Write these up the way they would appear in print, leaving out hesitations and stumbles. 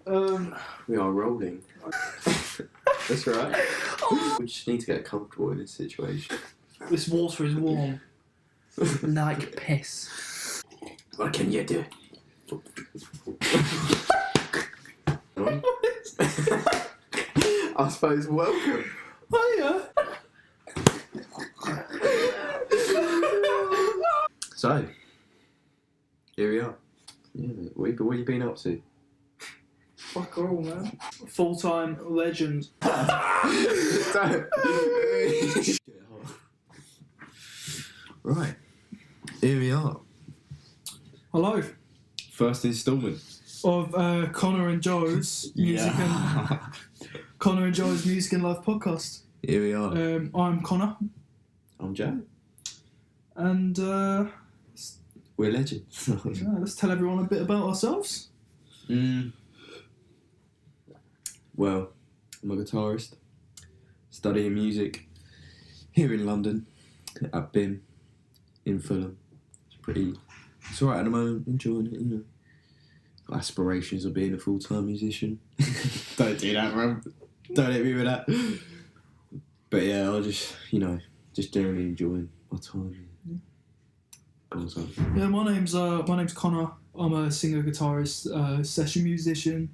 We are rolling. That's right. We just need to get comfortable in this situation. This water is warm. Like piss. What can you do? I suppose welcome. Hiya. So, here we are. Yeah, what have you been up to? Fuck all, man. Full-time legend. Right, here we are. Hello. First instalment Of Connor and Joe's music and Connor and Joe's Music and Life podcast. Here we are. I'm Connor. I'm Joe. And We're legends. yeah, let's tell everyone a bit about ourselves. Well, I'm a guitarist, studying music here in London, at BIM, in Fulham. It's alright at the moment, enjoying it, you know. Got aspirations of being a full-time musician. Don't do that, man. Don't hit me with that. But yeah, I'll just generally enjoying my time. Yeah, my name's Connor. I'm a singer, guitarist, session musician.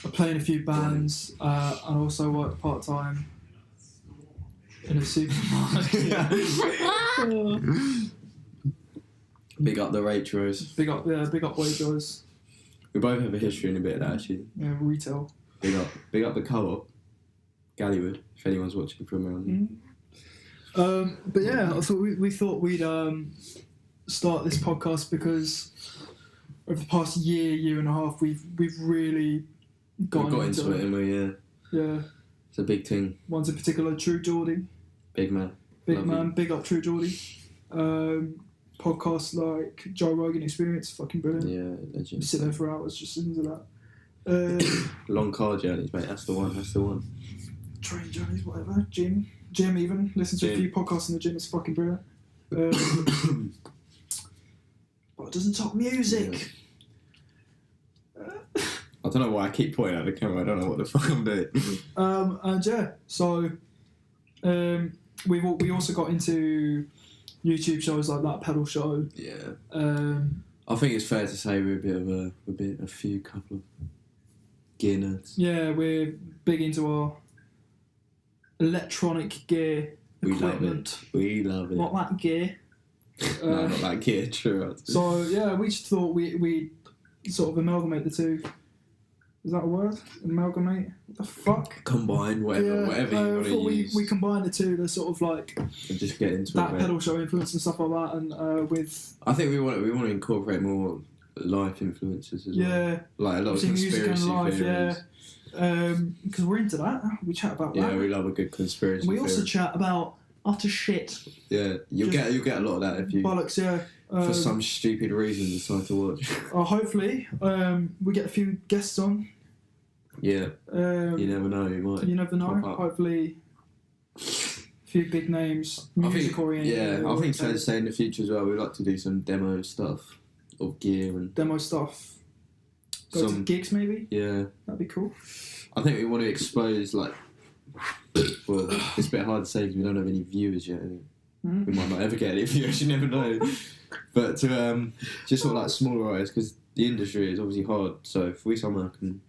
I play in a few bands, and I also work part-time in a supermarket. Big up the Rachels. Big up Waitrose. We both have a history in a bit of that, actually. Yeah, retail. Big up the co-op, Gallywood, if anyone's watching from around. But yeah, I thought we thought we'd start this podcast because over the past year and a half, we've really got into it. And yeah. It's a big thing. One's in particular, True Geordie. Big man. Big up True Geordie. Podcasts like Joe Rogan Experience, fucking brilliant. Yeah, legend. You sit there for hours just listening to that. Long car journeys, mate. That's the one. Train journeys, whatever. Gym even. Listen to a few podcasts in the gym. It's fucking brilliant. But it doesn't talk music. Yeah. I don't know why I keep pointing at the camera. I don't know what the fuck I'm doing. And yeah, so we also got into YouTube shows like That Pedal Show. Yeah. I think it's fair to say we're a couple of gear nerds. Yeah, we're big into our electronic gear equipment. We love it. Not that gear. No, not that gear, true. So yeah, we just thought we sort of amalgamate the two. Is that a word? Amalgamate? What the fuck? Combine, whatever you want to use. We combine the two. They're sort of like and just get into that pedal show influence and stuff like that, and with. I think we want to incorporate more life influences as well. Like a lot of music and life, theories. Yeah. Because we're into that. We chat about that. Yeah, we love a good conspiracy. And we also chat about utter shit. Yeah, you'll get a lot of that if you bollocks. Yeah. For some stupid reason decide to watch. Hopefully, we get a few guests on. Yeah. You never know. You never know. Hopefully, a few big names, music oriented. Yeah, I think so. To say in the future as well, we'd like to do some demo stuff of gear and demo stuff. Go to gigs maybe. Yeah, that'd be cool. I think we want to expose well, it's a bit hard to say because we don't have any viewers yet. We might not ever get any viewers. You never know. But to just sort of like smaller artists, because the industry is obviously hard. So if we somehow can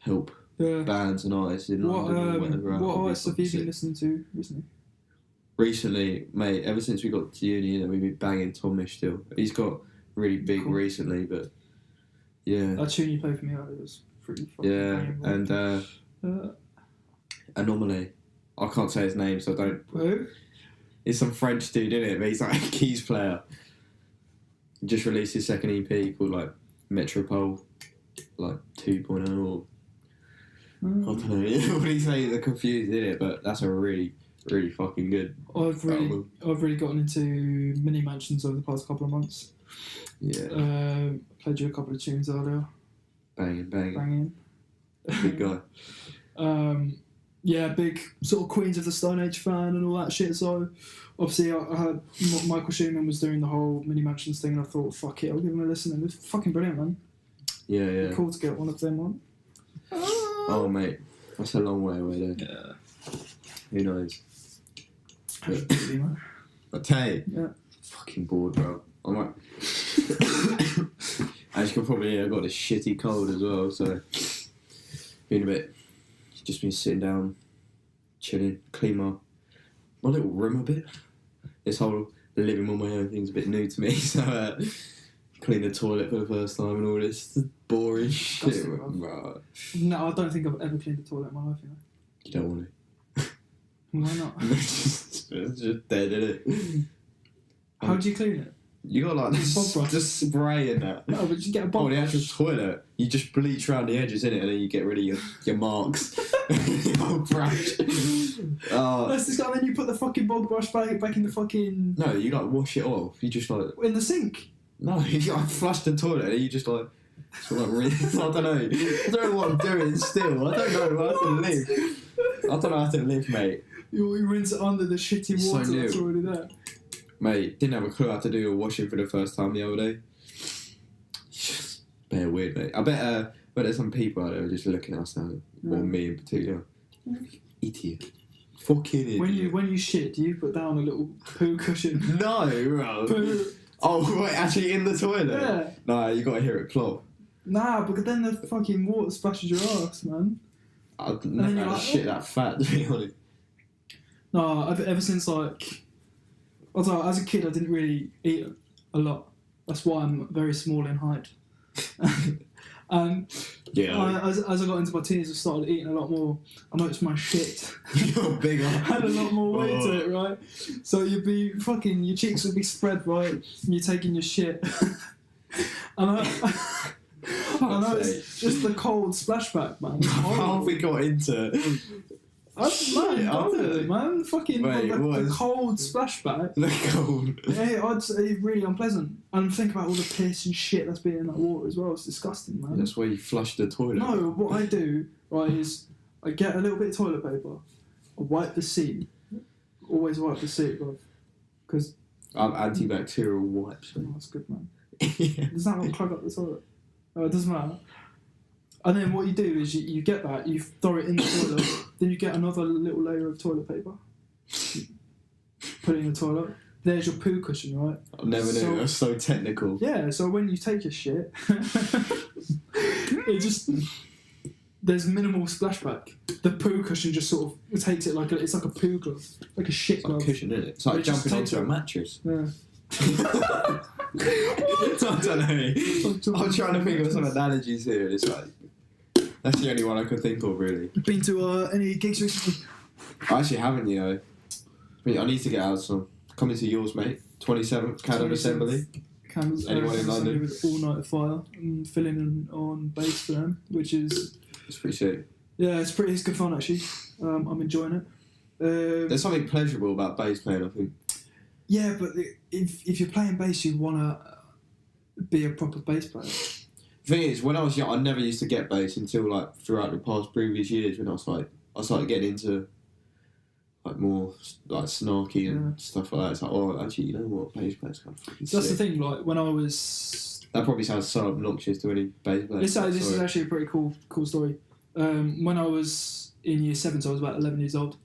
help bands and artists in London or whatever. What artists have you been listening to recently? Recently, mate, ever since we got to uni, we've been banging Tomish still. He's got really big recently, but yeah. That tune you played for me earlier was pretty fucking banging. And Anomaly. I can't say his name, so I don't. Who? It's some French dude, isn't it? But he's like a keys player. He just released his second EP called like Metropole, like 2.0 or I don't know. What do you say? They're confused, isn't it? But that's a really, really fucking good. I've really gotten into mini mansions over the past couple of months. Yeah. Played you a couple of tunes earlier. Banging. Big guy. Yeah, big sort of Queens of the Stone Age fan and all that shit. So obviously I heard Michael Schumann was doing the whole mini mansions thing, and I thought, fuck it, I'll give him a listen. And it's fucking brilliant, man. Yeah. It'd be cool to get one of them on. Oh, mate, that's a long way away there. Yeah. Who knows? How's your baby, man? I tell you, Yeah. fucking bored, bro. I'm like, as you can probably hear, I've got a shitty cold as well, so just been sitting down, chilling, clean my little room a bit. This whole living on my own thing's a bit new to me, so clean the toilet for the first time and all this boring shit. Disgusting, Bro. No, I don't think I've ever cleaned a toilet in my life, you know. You don't want Why not? it's just dead, isn't it? How do you clean it? You got like this Bob brush. just spray in that. No, but you get a bob Oh, the brush. actual toilet. You just bleach around the edges in it, and then you get rid of your marks. Oh, brush. That's this guy. Then you put the fucking bog brush back in the fucking No, you like wash it off. You just like in the sink. no, you like flush the toilet, and you just like sort of like I don't know. I don't know what I'm doing. Still, I don't know how to live. I don't know how to live, mate. You rinse it under the shitty It's so water that's new. already there. Mate, didn't have a clue how to do a washing for the first time the other day. Just bare weird, mate. I bet there's some people out there just looking at us now, or me in particular. Idiot. Fucking idiot. When you shit, do you put down a little poo cushion? No, bro. Poo. Oh, wait, actually in the toilet? Yeah. No, you gotta hear it plop. Nah, but then the fucking water splashes your ass, man. I've then never you're had a like, shit that fat, to be honest. No, ever since like, although as a kid I didn't really eat a lot. That's why I'm very small in height. And Yeah. as I got into my teens, I started eating a lot more. I noticed my shit You're big on. had a lot more weight to it, right? So you'd be fucking, your cheeks would be spread, right? And you're taking your shit. And I know it's just the cold splashback, man. It's How have horrible. we got into Man, fucking Wait, what the is- cold splashback. the cold? Yeah, I'd say it's really unpleasant. And think about all the piss and shit that's been in that water as well. It's disgusting, man. That's where you flush the toilet. No, what I do, right, is I get a little bit of toilet paper, I wipe the seat. Always wipe the seat, bro. Because I'm antibacterial wipes. oh, that's good, man. Yeah. Does that not plug up the toilet? Oh, it doesn't matter. And then what you do is you get that, you throw it in the toilet, then you get another little layer of toilet paper, put it in the toilet. There's your poo cushion, right? I never knew. That's so technical. Yeah, so when you take your shit, it just there's minimal splashback. The poo cushion just sort of takes it like it's like a poo glove, like a shit It's like glove. a cushion, isn't it? It's like It just jumping takes onto a it. mattress. Yeah. I don't know. I'm trying to think of some analogies here. It's like that's the only one I could think of, really. Been to any gigs recently? I actually haven't, you know. I need to get out some. Coming to yours, mate. 27th, Cannon 27th. Assembly. Anyone in London? with All Night Fire and filling in on bass for them, which is It's pretty sick. yeah, it's good fun actually. I'm enjoying it. There's something pleasurable about bass playing, I think. Yeah, but if you're playing bass, you wanna be a proper bass player. The thing is, when I was young, I never used to get bass until like throughout the past previous years when I started getting into like more like snarky and stuff like that. It's like, oh, actually, you know what, bass players kind of fucking So that's the sick. thing. Like when I was, That probably sounds so obnoxious to any bass player. this is Sorry. actually a pretty cool story. When I was in year 7, so I was about 11 years old.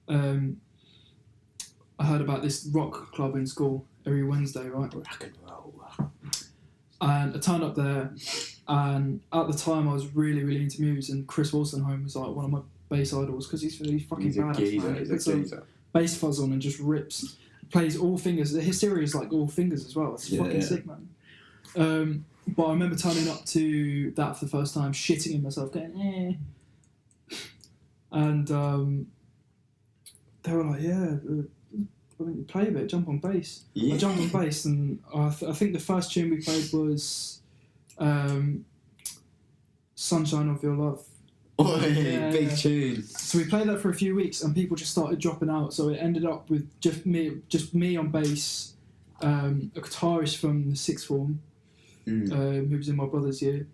I heard about this rock club in school every Wednesday, right? Rock and roll. And I turned up there, and at the time I was really, really into music, and Chris Wolstenholme was like one of my bass idols because he's fucking He's a badass, geezer. man. He puts He's a a geezer. bass fuzz on and just rips. Plays all fingers. The hysteria is like all fingers as well. It's fucking sick, man. But I remember turning up to that for the first time, shitting in myself, going, and they were like, yeah, why don't you play a bit, jump on bass. Yeah. I jumped on bass, and I think the first tune we played was Sunshine of Your Love. Oi, Yeah, big yeah. tune. So we played that for a few weeks, and people just started dropping out. So it ended up with just me on bass, a guitarist from the sixth form, who was in my brother's year,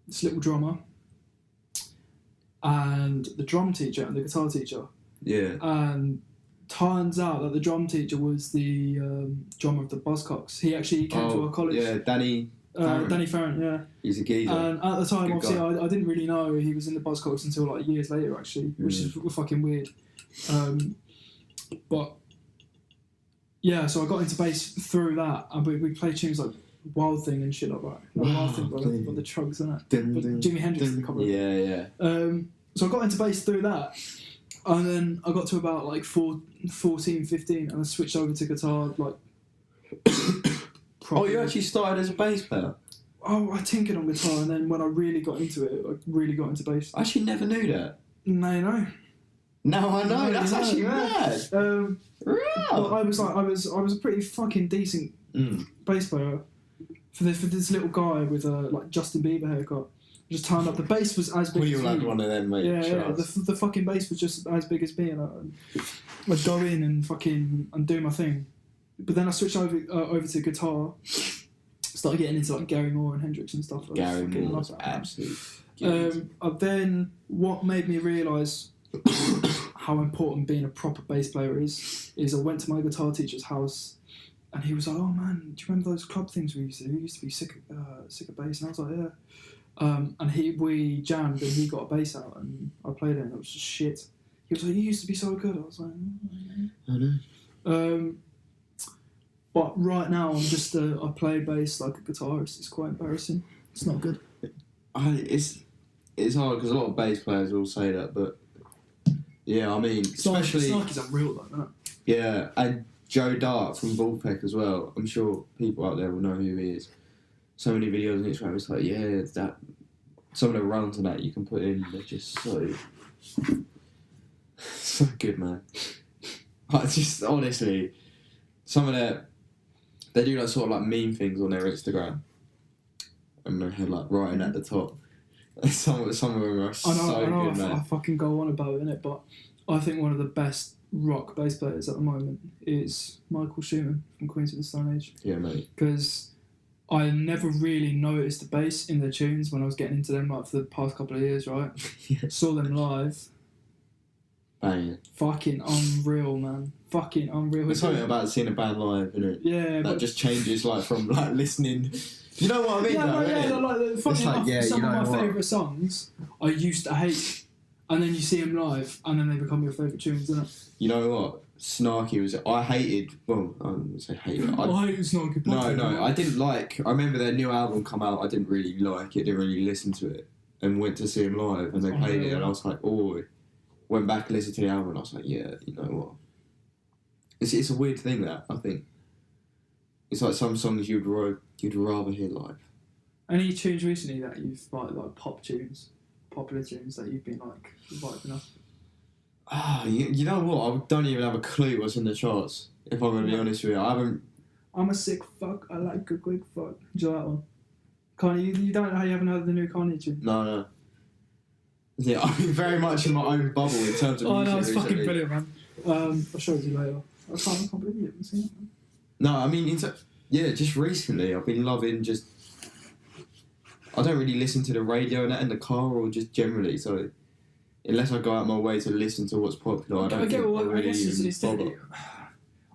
this little drummer, and the drum teacher and the guitar teacher. Yeah. And turns out that the drum teacher was the drummer of the Buzzcocks. He actually came to our college. Yeah, Danny. Danny Farron, yeah. He's a geezer. And at the time, Good obviously, guy. I didn't really know he was in the Buzzcocks until like years later, actually, which is fucking weird. But yeah, so I got into bass through that, and we played tunes like Wild Thing and shit like that. Wild Thing by the Trugs, isn't it? But Jimi Hendrix did the cover. Yeah. So I got into bass through that, and then I got to about like 14, 15, and I switched over to guitar like. Oh, you actually started as a bass player? Oh, I tinkered on guitar, and then when I really got into it, I really got into bass. I actually never knew that. No. No, I know. That's actually mad. Well, I was a pretty fucking decent bass player for this little guy with a like Justin Bieber haircut. Just turned up. The bass was as big. We as all had one of them, mate. Yeah. The fucking bass was just as big as me, and I'd go in and do my thing. But then I switched over to guitar. Started getting into like Gary Moore and Hendrix and stuff. Gary Moore was absolutely. Then what made me realise how important being a proper bass player is I went to my guitar teacher's house, and he was like, "Oh man, do you remember those club things we used to do? We used to be sick of bass." And I was like, "Yeah." And we jammed, and he got a bass out, and I played it, and it was just shit. He was like, "You used to be so good." I was like, I know. But right now I'm just I play bass like a guitarist. It's quite embarrassing. It's not good. It's hard because a lot of bass players will say that, but yeah, I mean, especially Snarky's unreal though, isn't it? Yeah, and Joe Dart from Bullpeck as well. I'm sure people out there will know who he is. So many videos on Instagram. It's like, yeah, that some of the runs and that you can put in, they're just so good, man. I just honestly, some of they do like sort of like meme things on their Instagram, and they had like writing at the top. Some of them are so good, man. I fucking go on about it, but I think one of the best rock bass players at the moment is Michael Schumann from Queens of the Stone Age. Yeah, mate. Because I never really noticed the bass in their tunes when I was getting into them like for the past couple of years, right? Yeah. Saw them live. Bang. Fucking unreal, man. Fucking unreal. There's something about seeing a band live, isn't it? Yeah, that just changes like from like listening. You know what I mean? Some of my favourite songs I used to hate, and then you see them live, and then they become your favourite tunes, isn't it? You know what? Snarky was. I hated. Well, I wouldn't say hated. I hated Snarky. No, I didn't like. I remember their new album come out. I didn't really like it. Didn't really listen to it, and went to see them live, and they played it, and I was like, oh. Went back and listened to the album, and I was like, yeah, you know what? It's a weird thing that I think. It's like some songs you'd rather hear live. Any tunes recently that you've like pop tunes, popular tunes that you've been like vibing off? You know what? I don't even have a clue what's in the charts. If I'm going to be honest with you, I haven't. I'm a sick fuck. I like a quick fuck. Do you like that one? Kanye, you don't know how you haven't heard the new Kanye tune? No. Yeah, I'm very much in my own bubble in terms of music. Oh no, it's recently. fucking brilliant, man. I'll show it to you later. I can't believe you haven't seen it, man. No, I mean, just recently I've been loving just. I don't really listen to the radio and that in the car or just generally, so unless I go out my way to listen to what's popular, I don't really even bother.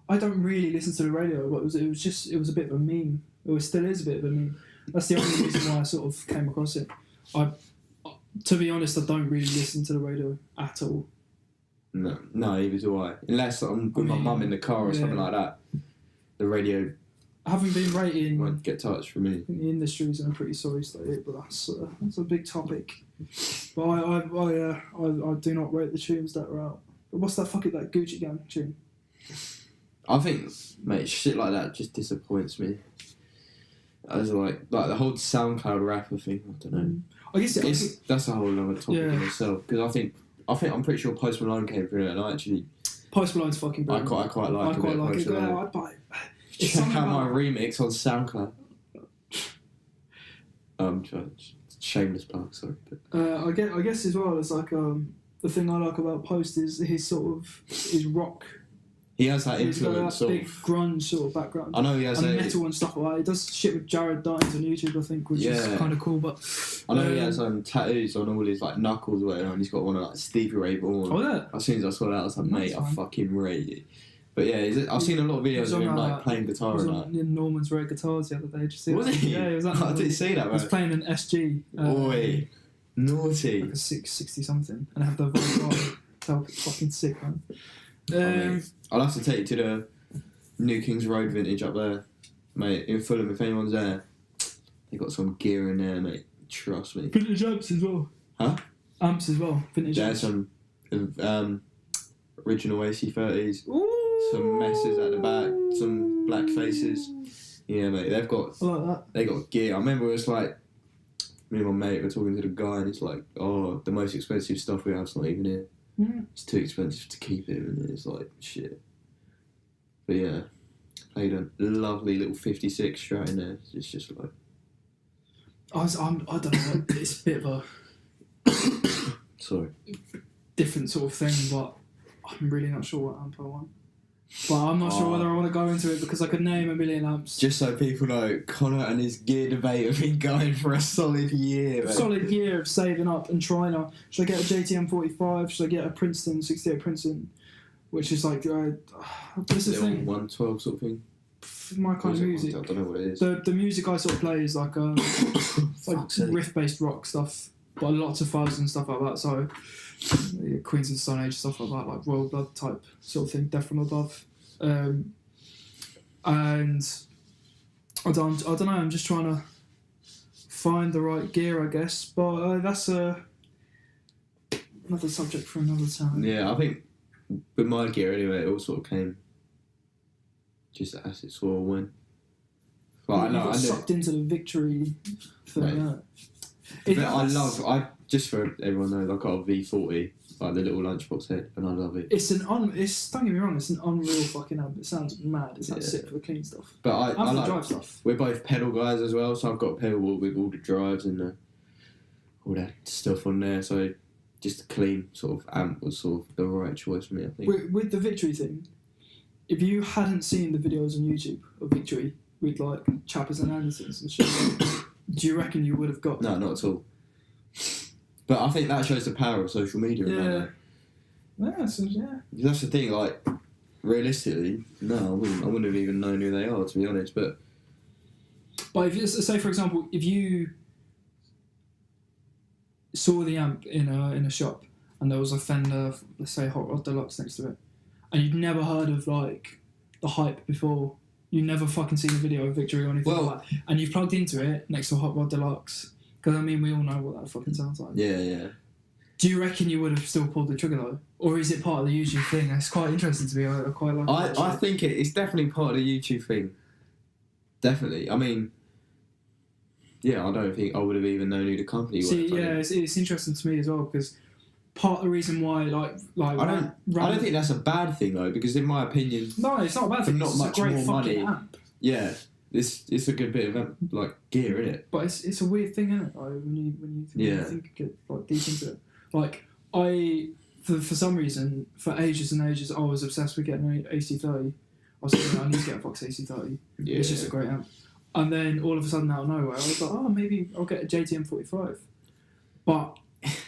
I don't really listen to the radio, but it was a bit of a meme. It still is a bit of a meme. That's the only reason why I sort of came across it. To be honest, I don't really listen to the radio at all. No, neither do I. Unless I'm with my mum in the car or something like that. The radio having been rating won't get touched for me. In the industry's in a pretty sorry state, but that's a big topic. But I do not rate the tunes that are out. But what's that that Gucci Gang tune? I think, mate, shit like that just disappoints me. As like the whole SoundCloud rapper thing, I don't know. I guess that's a whole other topic in itself. Because I'm pretty sure Post Malone came through it, and I actually Post Malone's fucking brilliant. I quite like it. I'd buy it. Check out my remix on SoundCloud. Shameless plug, sorry. I guess as well, it's like the thing I like about Post is his rock. He has that influence got that big grunge sort of background. I know he has and metal and stuff like that. He does shit with Jared Dines on YouTube, I think, which is kind of cool. But I know he has tattoos on all his knuckles or whatever, and he's got one of Stevie Ray Vaughan. Oh yeah. As soon as I saw that, I was like, mate, I fucking rate it. But yeah, I've seen a lot of videos of him like playing guitar he was and on Norman's Rare Guitars the other day. Did you see Was that? he? Yeah, he was at I didn't see that, He was man. playing an SG. Oi, naughty. Like a 660 something, and have the vocal. Felt fucking sick, man. I'll have to take you to the New Kings Road vintage up there, mate. In Fulham, if anyone's there, they got some gear in there, mate. Trust me. Vintage amps as well. Huh? Amps as well. Vintage. There's amps. some original AC30s. Ooh. Some messes at the back, some black faces. Yeah, mate, I like that. they got gear. I remember it was like, me and my mate were talking to the guy and it's like, oh, the most expensive stuff we have's not even here. Mm. It's too expensive to keep it, and it's like, shit. But yeah, played a lovely little 56 Strat in there. It's just like... I don't know, it's a bit of a Sorry. different sort of thing, but I'm really not sure what amp I want. But I'm not sure whether I want to go into it because I could name a million amps. Just so people know, Connor and his gear debate have been going for a solid year. Mate. Solid year of saving up and trying to. Should I get a JTM 45? Should I get a Princeton 68 Princeton? Which is like, this is the thing. 112 sort of thing. My kind of music. I don't know what it is. The music I sort of play is like riff-based rock stuff, but lots of fuzz and stuff like that. So yeah, Queens of the Stone Age stuff like that, like Royal Blood type sort of thing, Death from Above. And I don't know. I'm just trying to find the right gear, I guess. But that's another subject for another time. Yeah, I think with my gear anyway, it all sort of came just as it sort of went. But I know, sucked into the victory thing. I just for everyone knows, I got a V40, like the little lunchbox head, and I love it. Don't get me wrong, it's an unreal fucking amp. It sounds mad. It sounds sick for the clean stuff. But I like drive stuff. We're both pedal guys as well, so I've got a pedal board with all the drives and all that stuff on there. So just a clean sort of amp was sort of the right choice for me, I think. With the victory thing, if you hadn't seen the videos on YouTube of victory with like Chappers and Andersons and shit, do you reckon you would have got? No, not at all. But I think that shows the power of social media. Yeah. Yeah. That's the thing. Like, realistically, no, I wouldn't have even known who they are, to be honest. But if you, say for example, if you saw the amp in a shop and there was a Fender, let's say Hot Rod Deluxe next to it, and you'd never heard of like the hype before, you never fucking seen a video of Victory or anything like that, and you've plugged into it next to a Hot Rod Deluxe, because I mean we all know what that fucking sounds like. Yeah. Do you reckon you would have still pulled the trigger though, or is it part of the YouTube thing? It's quite interesting to me. I quite like. I think it's definitely part of the YouTube thing. Definitely. I mean, yeah, I don't think I would have even known who the company was. See, yeah, it's interesting to me as well because part of the reason why, I don't think that's a bad thing though, because in my opinion, no, it's not a bad thing. Not it's much a great more fucking money. amp. Yeah, it's a good bit of like gear in it. But it's a weird thing, isn't it? Like, when you think get like deep into it. Like for some reason, for ages and ages, I was obsessed with getting an AC30. I was thinking, I need to get a Fox AC30. Yeah. It's just a great amp. And then all of a sudden, out of nowhere, I was like, oh, maybe I'll get a JTM 45. But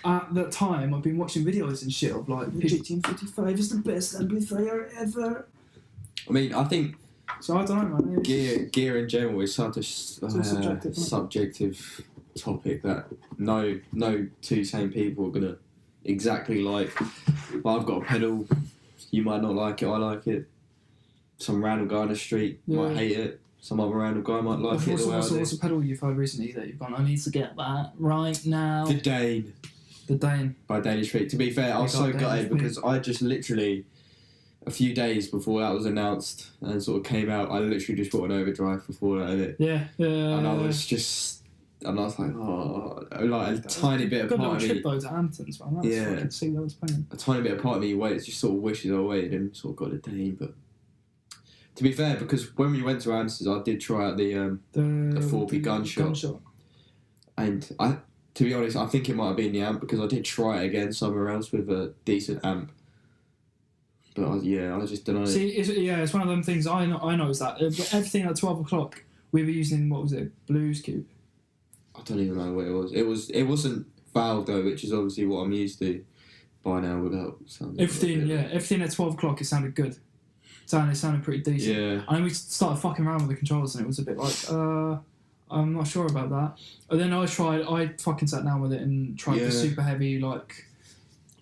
at that time, I've been watching videos and shit of like, the JTM 45 is the best amplifier ever. I mean, I think. So I don't know, man. Gear in general is such a subjective topic that no two same people are gonna exactly like. But I've got a pedal. You might not like it. I like it. Some random guy on the street might hate it. Some other random guy might like it. What's a pedal you've heard recently that you've gone, I need to get that right now? The Dane. The Dane. By Danish Street. To be fair, I was so gutted because I just literally, a few days before that was announced and sort of came out, I literally just bought an overdrive before that, innit? Yeah. And I was like, oh, like a tiny bit of part of me. Good little trip though to Hamptons, man. That's fucking see that was playing. A tiny bit of part of me waits, just sort of wishes I waited and sort of got a Dane, but to be fair, because when we went to Hamptons, I did try out the 4P gunshot. And to be honest, I think it might have been the amp because I did try it again somewhere else with a decent amp. But I just don't know. See, it's one of them things I know is that everything at 12 o'clock we were using, what was it, Blues Cube? I don't even know what it was. It wasn't valve though, which is obviously what I'm used to by now without sounding. Everything at 12 o'clock it sounded good. sounded pretty decent. Yeah. And then we started fucking around with the controls, and it was a bit like, I'm not sure about that. And then I fucking sat down with it and tried the super heavy like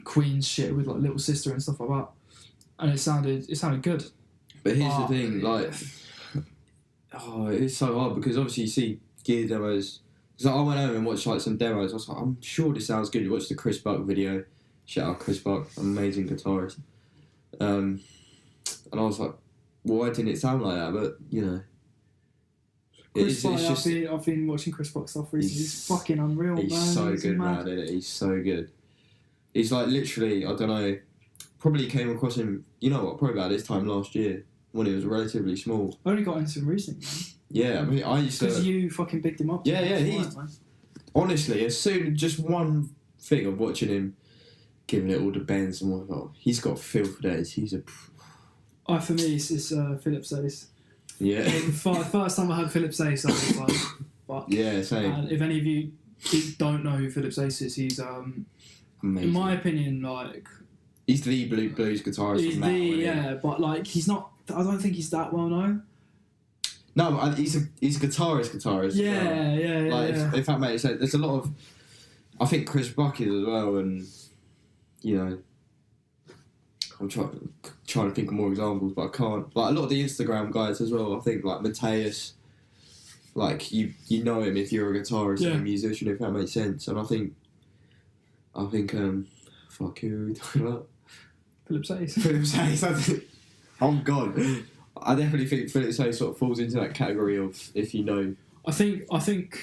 Queen's shit with like Little Sister and stuff like that, and it sounded good. But here's the thing, like, it's so hard because obviously you see gear demos. Because I went home and watched like some demos. I was like, I'm sure this sounds good. You watched the Chris Buck video. Shout out Chris Buck, amazing guitarist. And I was like, why didn't it sound like that? But you know, Chris Buck, I've been watching Chris Buck stuff recently. He's fucking unreal, man. He's so good, man. Isn't it? He's so good. He's like literally, I don't know. Probably came across him. You know what? Probably about this time last year when he was relatively small. I only got into him recently, man. Yeah, I mean, I used to. Because you fucking bigged him up. Yeah, he's honestly as soon just one thing of watching him giving it all the bends and whatnot. He's got feel for days. He's a. For me, it's Philip Ace. Yeah. The first time I heard Philip Ace, I was like, fuck. Yeah, same. And if any of you don't know who Philip Ace is, he's amazing. In my opinion, like. He's the blues guitarist. He's but like he's not. I don't think he's that well known. No, he's a guitarist. Yeah. Like if that makes sense, there's a lot of. I think Chris Buck is as well, and you know, I'm trying to think of more examples, but I can't. Like a lot of the Instagram guys as well. I think like Mateus, like you know him if you're a guitarist and a musician, if that makes sense. And I think, fuck who are we talking about? Philip Ace. Oh God. I definitely think Philip Ace sort of falls into that category of if you know. I think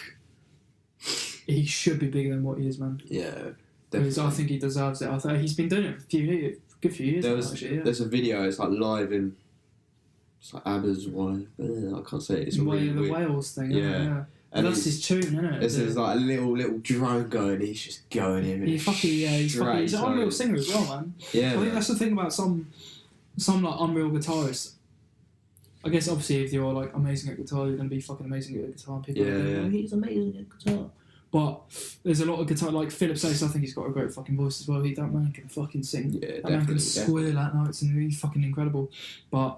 he should be bigger than what he is, man. Yeah, definitely. I think he deserves it. I think he's been doing it for a good few years. There's a video. It's like live in. It's like ABBA's one. I can't say it. It's a really the weird. Wales thing. Yeah. And that's his tune, isn't it? There's like a little drone going. He's just going in. He's an unreal singer as well, man. Yeah. I think that's the thing about some like unreal guitarists. I guess obviously if you're like amazing at guitar, you're gonna be fucking amazing at guitar. And people are like, he's amazing at guitar. But there's a lot of guitar like Philip Ace. I think he's got a great fucking voice as well. That man can fucking sing. Yeah, that man can squeal at notes and he's fucking incredible. But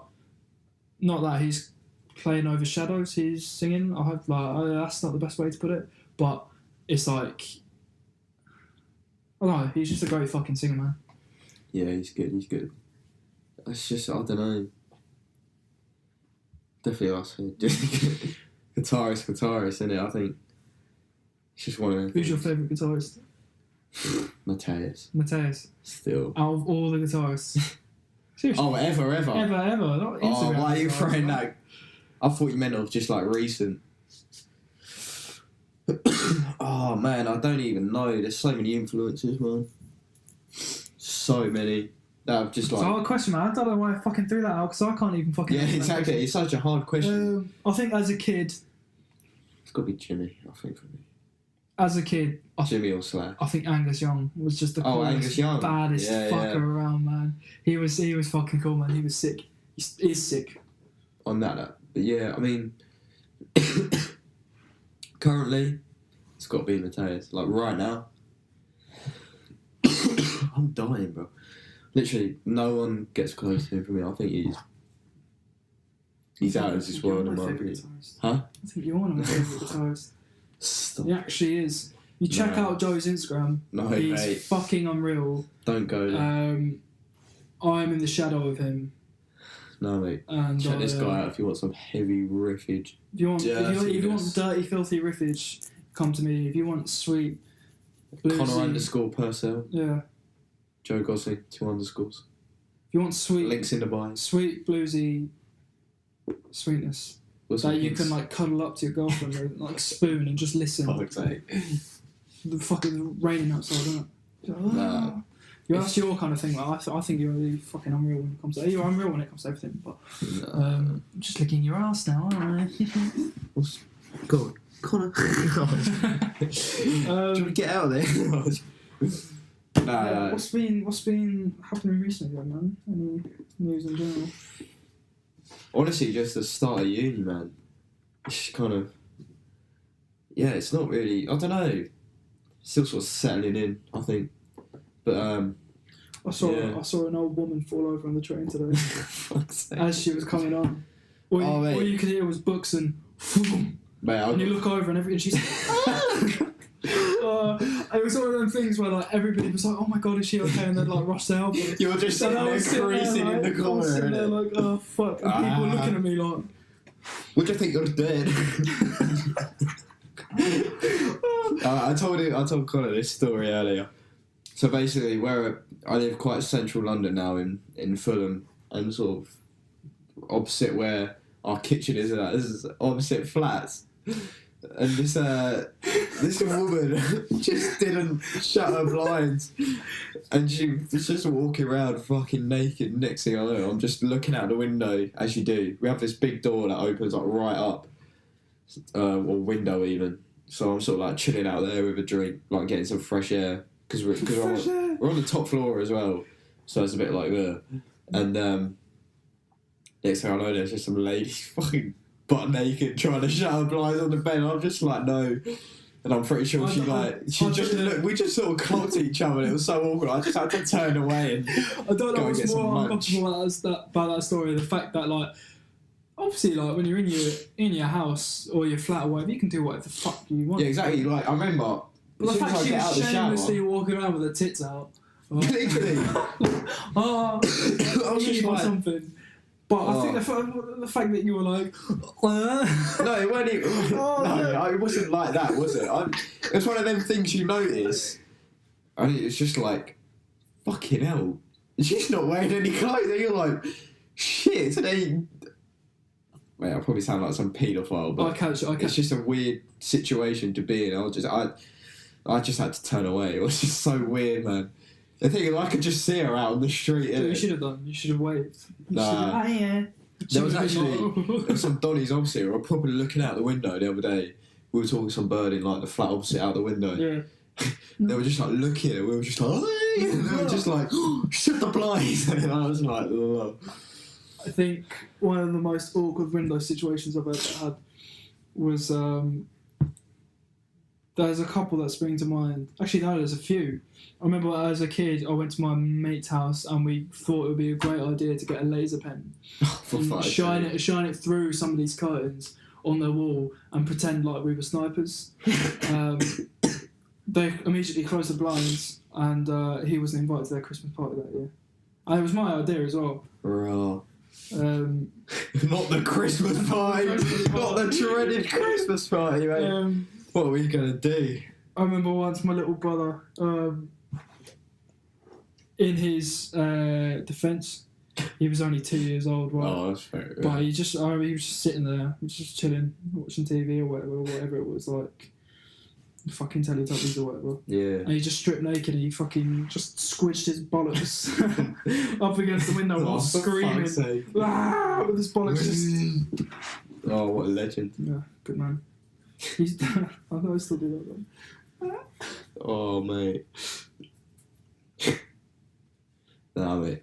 not that he's playing over shadows. He's singing. That's not the best way to put it. But it's like I don't know. He's just a great fucking singer, man. Yeah, he's good. It's just I don't know. Definitely us. Guitarist, isn't it? I think it's just one of them. Who's your favourite guitarist? Mateus. Still. Out of all the guitarists. Seriously. Oh, ever. Ever. Not Instagram. Why are you throwing that? I thought you meant of just like recent. Oh man, I don't even know. There's so many influences, man. So many. That I've just like. It's a hard question, man. I don't know why I fucking threw that out because I can't even fucking. Yeah, exactly. It's such a hard question. I think as a kid. It's got to be Jimmy. I think for me. As a kid, Jimmy or Slash. I think Angus Young was just the Angus Young. baddest fucker around, man. He was fucking cool, man. He was sick. He is sick. On that, but yeah, I mean, currently, it's got to be Mateus. Like right now, I'm dying, bro. Literally, no one gets close to him for me. I think he's out of this world in my opinion. Huh? I think you're one of my favourite guitarists. Stop. He actually is. You check out Joe's Instagram. No, he's mate. Fucking unreal. Don't go there. I'm in the shadow of him. No, mate. And check this guy out if you want some heavy riffage. If you want dirty, filthy riffage, come to me. If you want sweet bluesy... Connor _Purcell. Yeah. Joe Gosling, 2 underscores. If you want sweet... Links in the bio. Sweet bluesy sweetness. That you can like cuddle up to your girlfriend with like spoon and just listen. Fuck's sake. The fucking raining outside, isn't it? Nah. That's your kind of thing. Like, I think you're really fucking unreal when it comes to... You're unreal when it comes to everything, but... just licking your ass now, aren't I? Go on. Connor. Do you want to get out of there? Nah. What's been happening recently, then, man? Any news in general? Honestly, just the start of uni, man. It's kind of... Yeah, it's not really... I don't know. Still sort of settling in, I think. But I saw Yeah. I saw an old woman fall over on the train today Fuck's sake. as she was coming on. All you could hear was books and Mate, and you look over and she's it was one of them things where like everybody was like, oh my god, is she okay? And they'd like rush to help her. You're just sitting there creasing in the corner. I was sitting there innit? like, oh fuck. And people looking at me like, What do you think you're dead? I told Connor this story earlier. So basically, where I live quite central London now in Fulham, and sort of opposite where our kitchen is at. This is opposite flats. And this woman just didn't shut her blinds, and she was just walking around fucking naked. Next thing I know, I'm just looking out the window, as you do. We have this big door that opens like right up, or window even. So I'm sort of like chilling out there with a drink, like getting some fresh air, because we're on the top floor as well. So it's a bit like and next thing I know, there's just some lady fucking butt naked trying to shut her blinds on the bed. I'm just like, no. And I'm pretty sure we just sort of clocked each other and it was so awkward. I just had to turn away and I don't know what's more uncomfortable about that story. The fact that like, obviously like when you're in your house or your flat or whatever, you can do whatever the fuck you want. Yeah, exactly. Like I remember the fact she was shamelessly walking around with her tits out. Literally. I was just like something. But I think the fact that you were like, no, it weren't even. It wasn't like that, was it? It's one of them things you notice, and it's just like, fucking hell, she's not wearing any clothes. And you're like, shit. Mate, I probably sound like some paedophile, but it's just a weird situation to be in. I just had to turn away. It was just so weird, man. The thing is, I could just see her out on the street. You should have done. You should have waved. Nah. There was some Donnies opposite. We were probably looking out the window the other day. We were talking to some bird in like the flat opposite out the window. Yeah. They were just like looking, and we were just like, hey! And they were just like, shut the blinds. And I was like, ugh. I think one of the most awkward window situations I've ever had was there's a couple that spring to mind. Actually, no, there's a few. I remember as a kid, I went to my mate's house and we thought it would be a great idea to get a laser pen and shine it through some of these curtains on their wall and pretend like we were snipers. They immediately closed the blinds and he wasn't invited to their Christmas party that year. And it was my idea as well. Not the Christmas party. Not the dreaded Christmas party, mate. What are we going to do? I remember once my little brother, in his defence, he was only 2 years old, right? Oh, that's fair. But he was just sitting there, just chilling, watching TV or whatever it was, like fucking Teletubbies or whatever. Yeah. And he just stripped naked and he fucking just squished his bollocks up against the window while screaming. Ah, with his bollocks just... Oh, what a legend. Yeah, good man. He's... I know I still do that, though. Oh, mate. Nah, mate.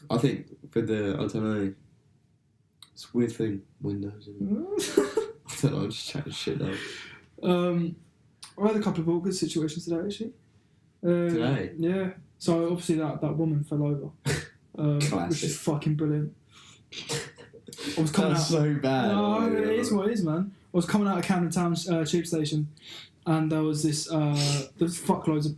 I think for the... I don't know. It's a weird thing. Windows. I don't know, I'm just chatting shit now. I had a couple of awkward situations today, actually. Today? Yeah. So, obviously, that woman fell over. Which is fucking brilliant. I was coming That's so bad. No, it is what it is, man. I was coming out of Camden Town tube station, and there was this, there's fuckloads of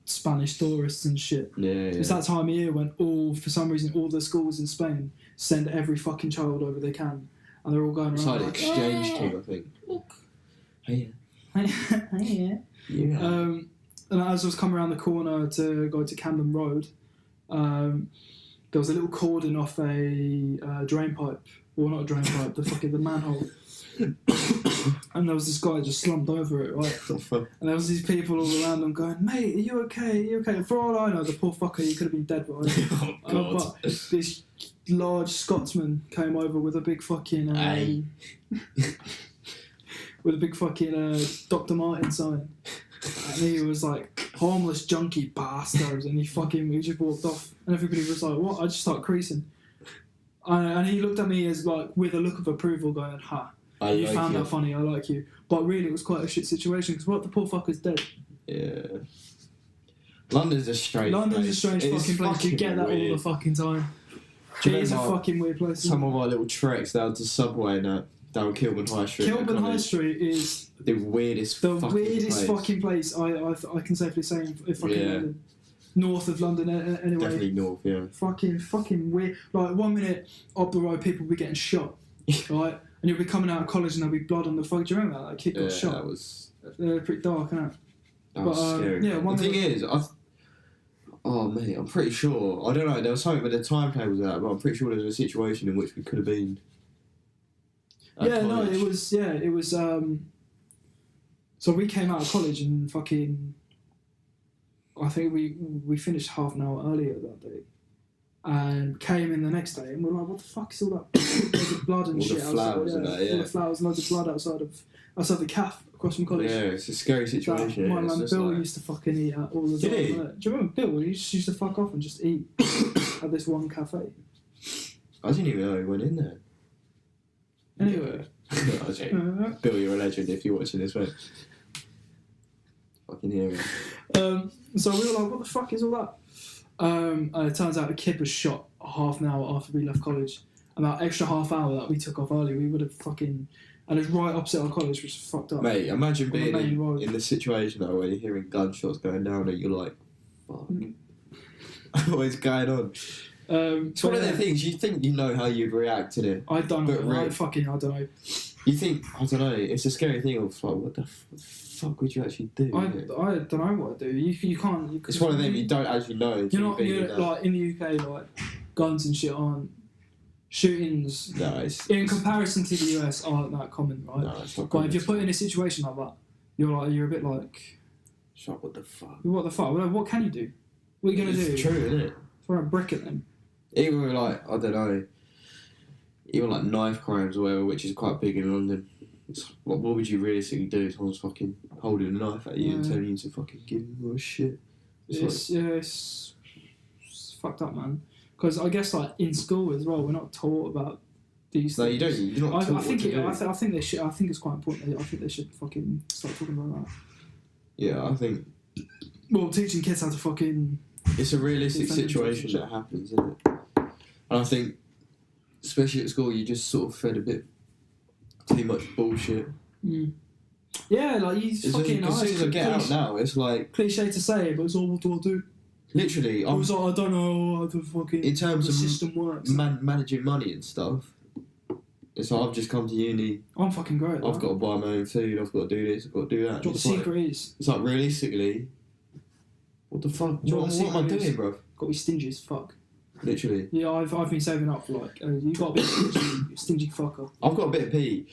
Spanish tourists and shit. Yeah. It's that time of year when for some reason, all the schools in Spain send every fucking child over they can, and they're all going around. It's like like, exchange team, I think. Hey. Yeah. And as I was coming around the corner to go to Camden Road, there was a little cordon off a drain pipe. Well, not a drain pipe, the manhole. And there was this guy just slumped over it, right? And there was these people all around him going, mate, are you okay? Are you okay? And for all I know, the poor fucker, he could have been dead, right? Oh, God. But this large Scotsman came over with a big fucking... with a big fucking Dr. Martin sign. And he was like, homeless junkie bastards, and he just walked off. And everybody was like, what? I just started creasing. And he looked at me as like, with a look of approval going, you found that funny, I like you. But really, it was quite a shit situation, because what, the poor fucker's dead. Yeah. London's a strange London's place. a strange It's fucking place. You get that weird. all the fucking time. Do you It is a remember fucking weird place. some of our little treks down to Subway and down Kilburn High Street? Kilburn High Street is the weirdest fucking place I can safely say in fucking London. North of London, anyway. Definitely north, yeah. Fucking weird. Like, 1 minute up the road, people will be getting shot, right? And you'll be coming out of college and there'll be blood on the fuck. Do you remember that? That kid got shot. That was pretty dark, isn't it? That was scary. Yeah, the thing is, oh mate, I'm pretty sure. I don't know. There was something with the timetables out, but I'm pretty sure there was a situation in which we could have been. It was. So we came out of college and fucking. I think we finished half an hour earlier that day, and came in the next day, and we're like, "What the fuck is all that? Loads of blood and all shit the flowers outside. and that, All the flowers, loads of blood outside the cafe across from college. Yeah, it's a scary situation. My man Bill like... used to fucking eat at all the time. Did he? Do you remember Bill? He used to fuck off and just eat at this one cafe. I didn't even know he went in there. Anyway. Bill, you're a legend if you're watching this, mate. Fucking hear it. So we were like, what the fuck is all that? And it turns out the kid was shot half an hour after we left college. And that extra half hour that we took off early, we would have fucking... And it's right opposite our college, which is fucked up. Mate, imagine being in this situation though, where you're hearing gunshots going down and you're like, fuck. What is going on? It's one of the things, you think you know how you'd react to it. I don't know. I don't know. You think, I don't know, it's a scary thing of like, what the fuck would you actually do? I don't know what to do. You can't... It's one of them you don't actually know. You're like, in the UK, like, guns and shit aren't... Shootings, in comparison to the US, aren't that common, right? No, it's not common. But if you're put in a situation like that, you're a bit like... Shut what the fuck? What the fuck? What can you do? What are you going to do? It's true, isn't it? Throw a brick at them. Even with, like, I don't know, even like knife crimes or whatever, which is quite big in London. What would you realistically do if someone's fucking holding a knife at you and telling you to fucking give them more shit? It's fucked up, man. Because I guess, like, in school as well, we're not taught about these things. No, you don't. You're not taught I think they should. I think it's quite important. I think they should fucking start talking about that. Yeah, I think... Well, teaching kids how to fucking... It's a realistic situation that happens, isn't it? And I think, especially at school, you just sort of fed a bit too much bullshit. Mm. Yeah, like, you fucking... As soon as I get out now, it's like... Cliche to say, but it's all, what do I do? Literally, I was like, I don't know how the fucking in terms the of system works. Managing money and stuff. It's like I've just come to uni. I'm fucking great. I've got to buy my own food. I've got to do this. I've got to do that. What the secret is? It's like realistically, what the fuck? What am I doing, bro? Got to be stingy as fuck. Literally. Yeah, I've been saving up for like you got to be stingy fucker. I've got a bit of pee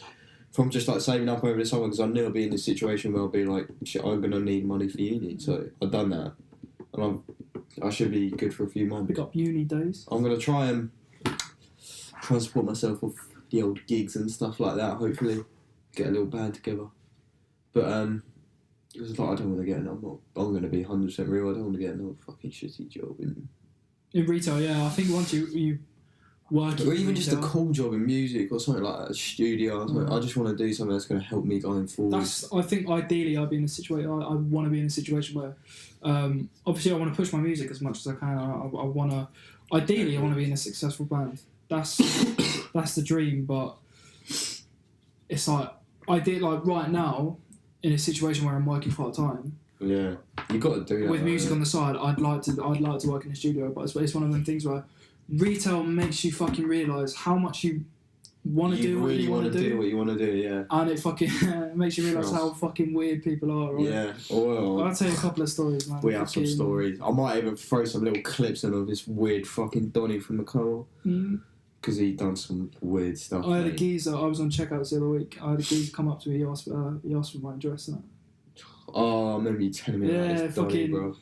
from just like saving up over the summer because I knew I'd be in this situation where I'll be like, shit, I'm gonna need money for uni. So I've done that, and I should be good for a few months. Pick up uni days. I'm going to try and support myself with the old gigs and stuff like that, hopefully. Get a little band together. But, it was like, I don't want to get I'm going to be 100% real, I don't want to get another fucking shitty job in retail, yeah. I think once you work or even just a cool job in music or something like a studio or something. I just want to do something that's going to help me going forward. I think ideally I'd be in a situation, I want to be in a situation where obviously I want to push my music as much as I can. I want to, ideally I want to be in a successful band. That's the dream, but it's like, like right now, in a situation where I'm working part-time. Yeah, you got to do that. With music on the side, I'd like to work in a studio, but it's one of them things where retail makes you fucking realise how much you want to do what you want to do. What you want to do, yeah. And it fucking makes you realise how fucking weird people are. Right? Yeah. Well, I'll tell you a couple of stories, man. We have some stories. I might even throw some little clips in of this weird fucking Donny from the car. Because he done some weird stuff. I had a geezer. I was on checkouts the other week. I had a geezer come up to me. He asked for my address and that. Oh, I remember you telling me about this Donny, bro.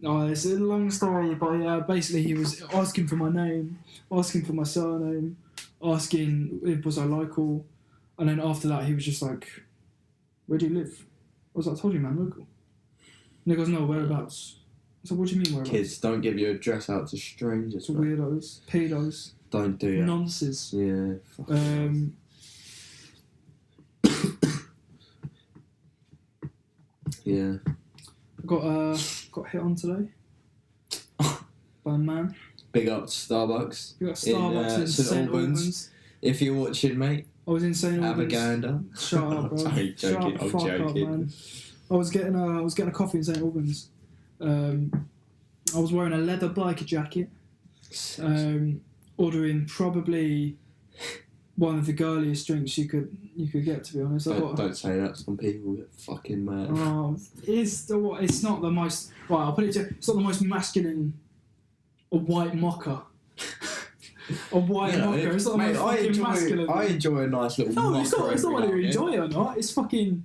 Oh, it's a long story, but yeah, basically he was asking for my name, asking for my surname, asking was I local, and then after that he was just like, "Where do you live?" I was like, "I told you, man, local." And he goes, "No, whereabouts?" I said, "What do you mean whereabouts?" Kids, don't give your address out to strangers. Weirdos, pedos. Don't do that. Nonsense. Yeah. Yeah. Got hit on today. Bun man. Big up to Starbucks. We got Starbucks in St St Albans. Albans. If you're watching, mate, I was in St have a Albans. gander. Shut up, bro. I'm joking. Shut the I'm fuck joking. up, man. I was getting a coffee in St Albans. I was wearing a leather biker jacket. Ordering probably one of the girliest drinks you could get. To be honest, Don't say that. Some people get fucking mad. It's not the most. Right, I'll put it to. It's not the most masculine. A white mocha. A white mocha. It's not the most fucking masculine. I enjoy a nice little. No, mocha it's not whether every you now enjoy and it or not. It's fucking.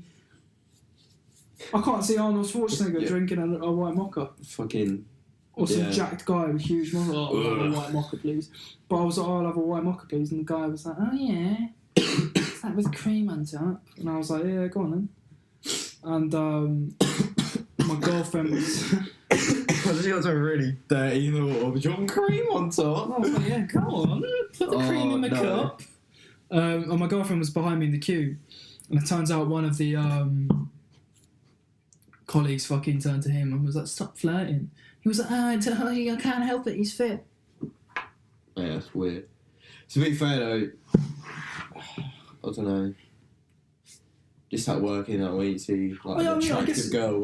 I can't see Arnold Schwarzenegger drinking a white mocha. Fucking. Or some jacked guy with huge mocha. Oh, I'll have a white mocha, please. But I was like, I'll have a white mocha, please. And the guy was like, oh, yeah. Is that with cream on top? And I was like, yeah, go on then. And my girlfriend was... She was a really dirty thought of John cream on top. I was like, yeah, go on. Put the cream in the cup. And my girlfriend was behind me in the queue. And it turns out one of the colleagues fucking turned to him and was like, stop flirting. He was like, I can't help it, he's fit. Yeah, that's weird. To be fair though, I don't know. Just like working that way, you see like an attractive girl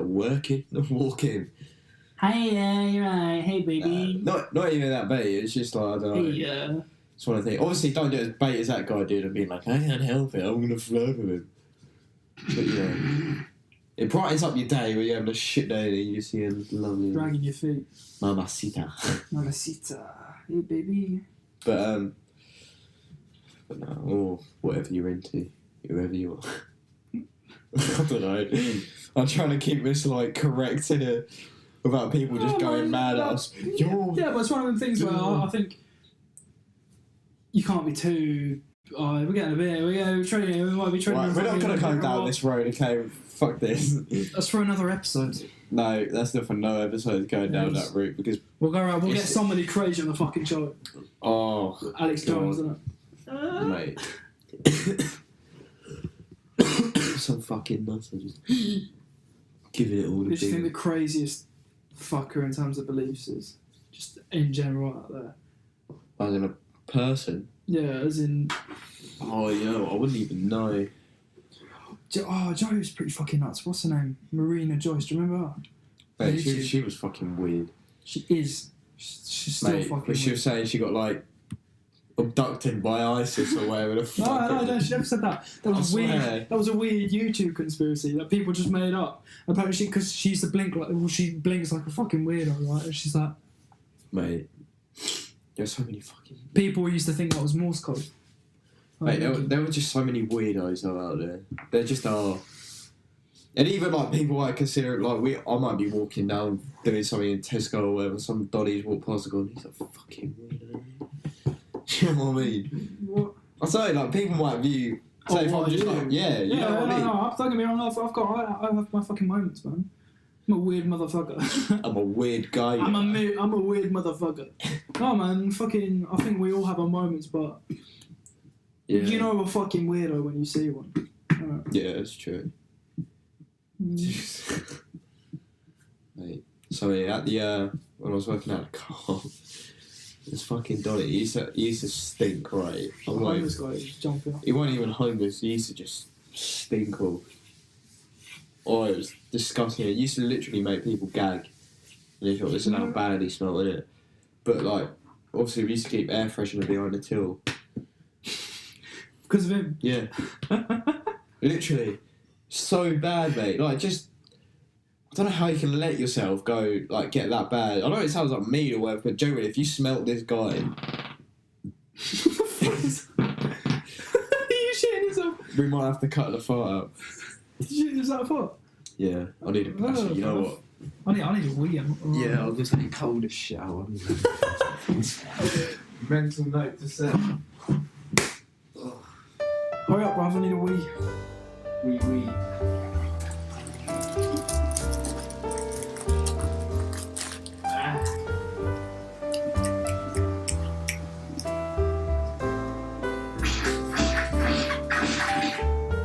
walking. Hey, you're right. Hey, baby. Not even that bait. It's just like I don't know. Hey, It's one of the things. Obviously, don't do it as bait as that guy did and being like, I can't help it. I'm gonna flirt with him. But you know, it brightens up your day when you're having a shit day and you see him lovely. dragging your feet. Mamacita. Mamacita. Hey, baby. But no, or whatever you're into, whoever you are. I don't know. I'm trying to keep this like correct in it without people just going mad at us. Yeah, but it's one of them things where I think you can't be too. We're getting a bit. We're training. We might be training. Right, we're not going to go down this road, okay? Fuck this. That's for another episode. No, that's not for no episode going down that route because we'll go around. We'll get somebody crazy on the fucking show. Oh, Alex Jones, isn't it? Mate. Some fucking nuts are just giving it all the Who do you think big. the craziest fucker in terms of beliefs is? Just in general out there. As in a person? Yeah, as in. Oh, you know, I wouldn't even know. Joe's pretty fucking nuts. What's her name? Marina Joyce. Do you remember her? Mate, she was fucking weird. She is. She's still fucking but she weird. was saying she got like abducted by ISIS or whatever the fuck. No, she never said that. That was weird. That was a weird YouTube conspiracy that people just made up. Apparently, because she used to blink like, she blinks like a fucking weirdo, right? And she's like, mate, there's so many fucking people used to think that was Morse code. Mate, there were just so many weirdos out there. There just are. And even like people I consider like I might be walking down doing something in Tesco or whatever, some dollies walk past and go, he's a fucking weirdo. Do you know what I mean? What? I say like people might view. Say if I'm just like, you know what I mean? No, don't get me wrong. I have my fucking moments, man. I'm a weird motherfucker. I'm a weird guy. I'm a weird motherfucker. No, man, fucking. I think we all have our moments, but you know a fucking weirdo when you see one. Yeah, that's true. Mate, so at the when I was working at the car, this fucking Dolly, he used to stink, right? Homeless guy just jumping. He wasn't even homeless. He used to just stink off. Oh, it was disgusting. It used to literally make people gag. And they thought, this is how bad he smelled, isn't it? But like, obviously, we used to keep air freshener behind the till. Because of him? Yeah. Literally. So bad, mate. Like, just... I don't know how you can let yourself go, like, get that bad. I know it sounds like mean or whatever, but generally, if you smelt this guy... Are you shitting yourself? We might have to cut the fart out. Is that a fart? Yeah, I need a actually, you know what? I need a wee. Yeah, I'll just take cold as shower. Mental note to set. Hurry up, bruv, I need a wee. Wee.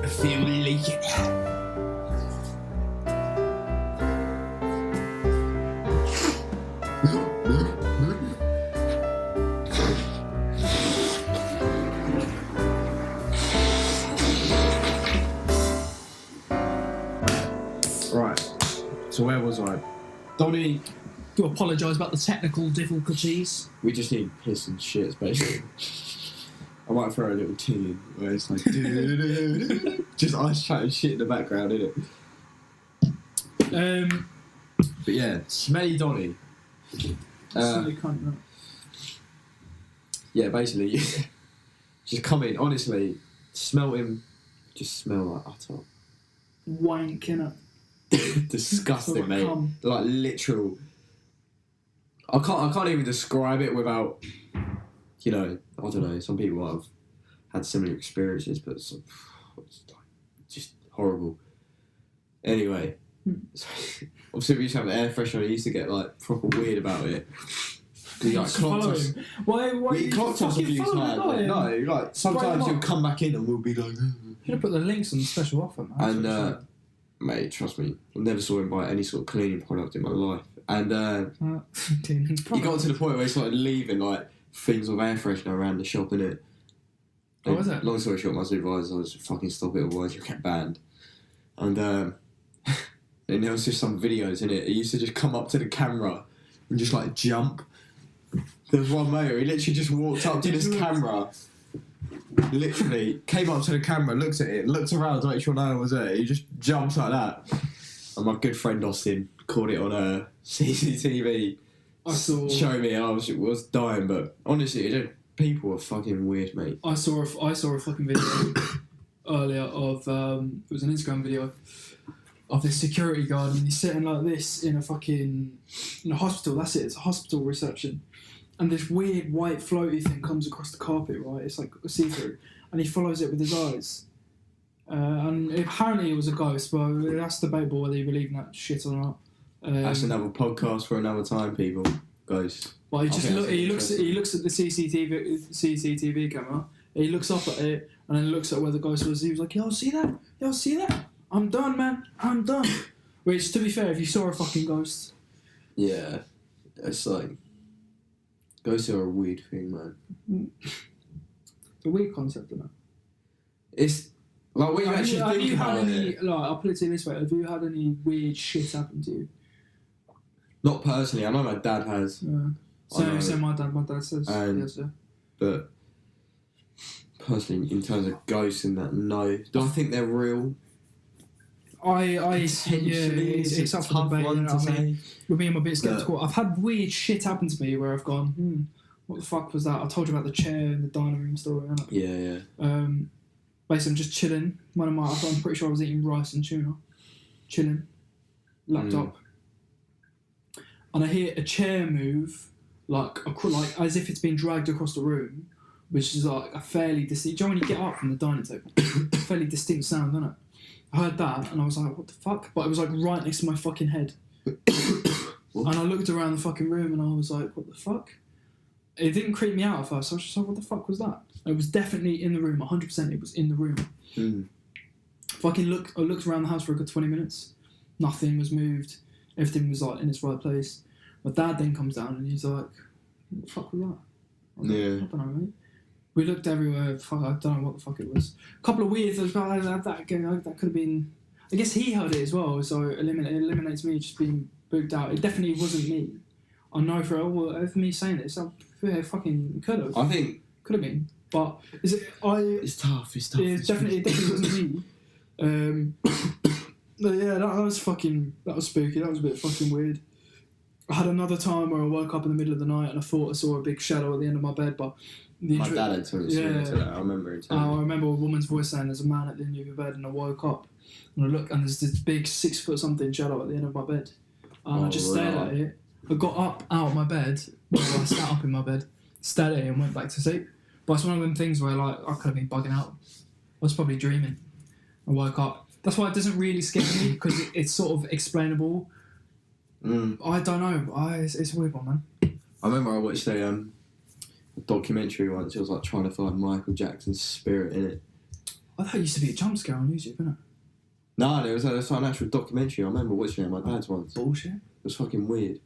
I feel leaking. Right. So where was I? Donnie. Do apologise about the technical difficulties. We just need piss and shits, basically. I might throw a little tune in where it's like just us chatting shit in the background, innit? But yeah, smelly Donny. Yeah, basically, just come in. Honestly, smell him. Just smell like utter wank, innit? disgusting, mate. Like literal. I can't even describe it without, you know, I don't know. Some people have had similar experiences, but it's like, just horrible. Anyway, obviously we used to have an air freshener. I used to get like proper weird about it. He like clocked us. Why He clocked us a few times. No, like sometimes he'll come back in and we'll be like. You should have put the links on the special offer, man. And mate, trust me, I never saw him buy any sort of cleaning product in my life. And he got to the point where he started leaving like things of air freshener around the shop, innit? Oh, was it? Long story short, my supervisor was fucking stop it, otherwise you'll get banned. And and there was just some videos in it. He used to just come up to the camera and just like jump. There was one mate, he literally just walked up to this camera. Literally came up to the camera, looked at it, looked around to make sure no one was there. He just jumps like that. And my good friend Austin caught it on CCTV. Show me, and I was dying. But honestly, people are fucking weird, mate. I saw a fucking video earlier of it was an Instagram video of this security guard, and he's sitting like this in a hospital. That's it. It's a hospital reception. And this weird white floaty thing comes across the carpet, right? It's like a see-through. And he follows it with his eyes. And apparently it was a ghost, but that's debatable whether you believe in that shit or not. That's another podcast for another time, people. Ghosts. But he looks at the CCTV camera, he looks up at it, and then looks at where the ghost was. He was like, y'all see that? Y'all see that? I'm done, man. I'm done. Which, to be fair, if you saw a fucking ghost... Yeah. It's like... Ghosts are a weird thing, man. It's a weird concept, isn't it? It's like when you actually think about it. Like, I'll put it to you this way: have you had any weird shit happen to you? Not personally. I know my dad has. Yeah. So my dad says yes, yeah. But personally, in terms of ghosts and that, no. Do I think they're real? It's up for debate. You know what I mean? With me, I'm a bit sceptical. I've had weird shit happen to me where I've gone, what the fuck was that? I told you about the chair in the dining room story, haven't I? Yeah. Basically, I'm just chilling. I'm pretty sure I was eating rice and tuna. Chilling. Laptop. And I hear a chair move, like as if it's been dragged across the room, which is like a fairly distinct... Do you know when you get up from the dining table? Fairly distinct sound, isn't it? I heard that and I was like, what the fuck? But it was like right next to my fucking head. And I looked around the fucking room and I was like, what the fuck? It didn't creep me out at first. I was just like, what the fuck was that? It was definitely in the room. 100% it was in the room. I looked around the house for a good 20 minutes. Nothing was moved. Everything was like in its right place. My dad then comes down and he's like, what the fuck was that? Yeah. I don't know, mate. We looked everywhere. Fuck, I don't know what the fuck it was. A couple of weird things. That could have been... I guess he heard it as well, so it eliminates me just being booked out. It definitely wasn't me. I know for me saying this, I fucking could have. I think... Could have been. But is it... It's tough. It definitely wasn't me. But yeah, that was spooky. That was a bit fucking weird. I had another time where I woke up in the middle of the night and I thought I saw a big shadow at the end of my bed, but... My dad had told me to that. I remember it. I remember a woman's voice saying there's a man at the end of your bed, and I woke up and I look and there's this big 6 foot something shadow at the end of my bed. And I just stared at it. I got up out of my bed, I sat up in my bed, stared at it and went back to sleep. But it's one of them things where like I could have been bugging out. I was probably dreaming. I woke up. That's why it doesn't really scare me, because it's sort of explainable. I don't know. It's a weird one, man. I remember I watched a documentary once. It was like trying to find Michael Jackson's spirit in it. I thought it used to be a jump scare on YouTube, wasn't it? No, it was an actual documentary. I remember watching it at my dad's once. Bullshit. It was fucking weird.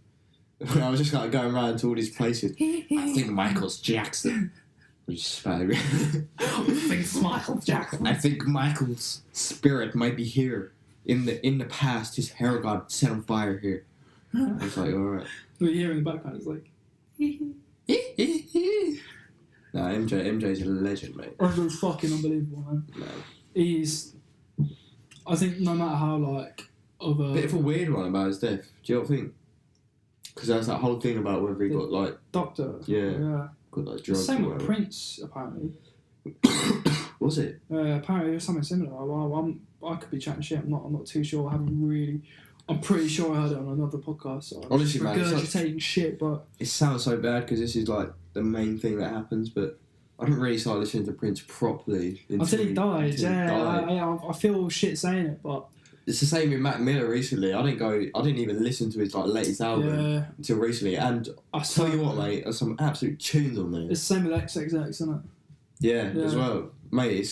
I was just like going around to all these places. I think Michael's Jackson. You spat. I think it's Michael Jackson. I think Michael's spirit might be here. In the past, his hair got set on fire here. I was like, alright. But you hear in the background, it's like... Nah, MJ's a legend, mate. MJ's fucking unbelievable, man. No. He's... I think no matter how, like... Bit of a weird one about his death. Do you not think? Because there's that whole thing about whether he got, like... Doctor. Yeah. Got, like, drugs. Same with Prince, apparently. Was it? Apparently it was something similar. I could be chatting shit. I'm not too sure. I haven't really... I'm pretty sure I heard it on another podcast. So I'm honestly, man, regurgitating shit, but... It sounds so bad because this is, like, the main thing that happens, but... I didn't really start listening to Prince properly until he died. I feel shit saying it, but it's the same with Mac Miller recently. I didn't even listen to his like latest album until recently, and I tell you what, mate, there's some absolute tunes on there. It's the same with XXX, isn't it? Yeah, as well, mate.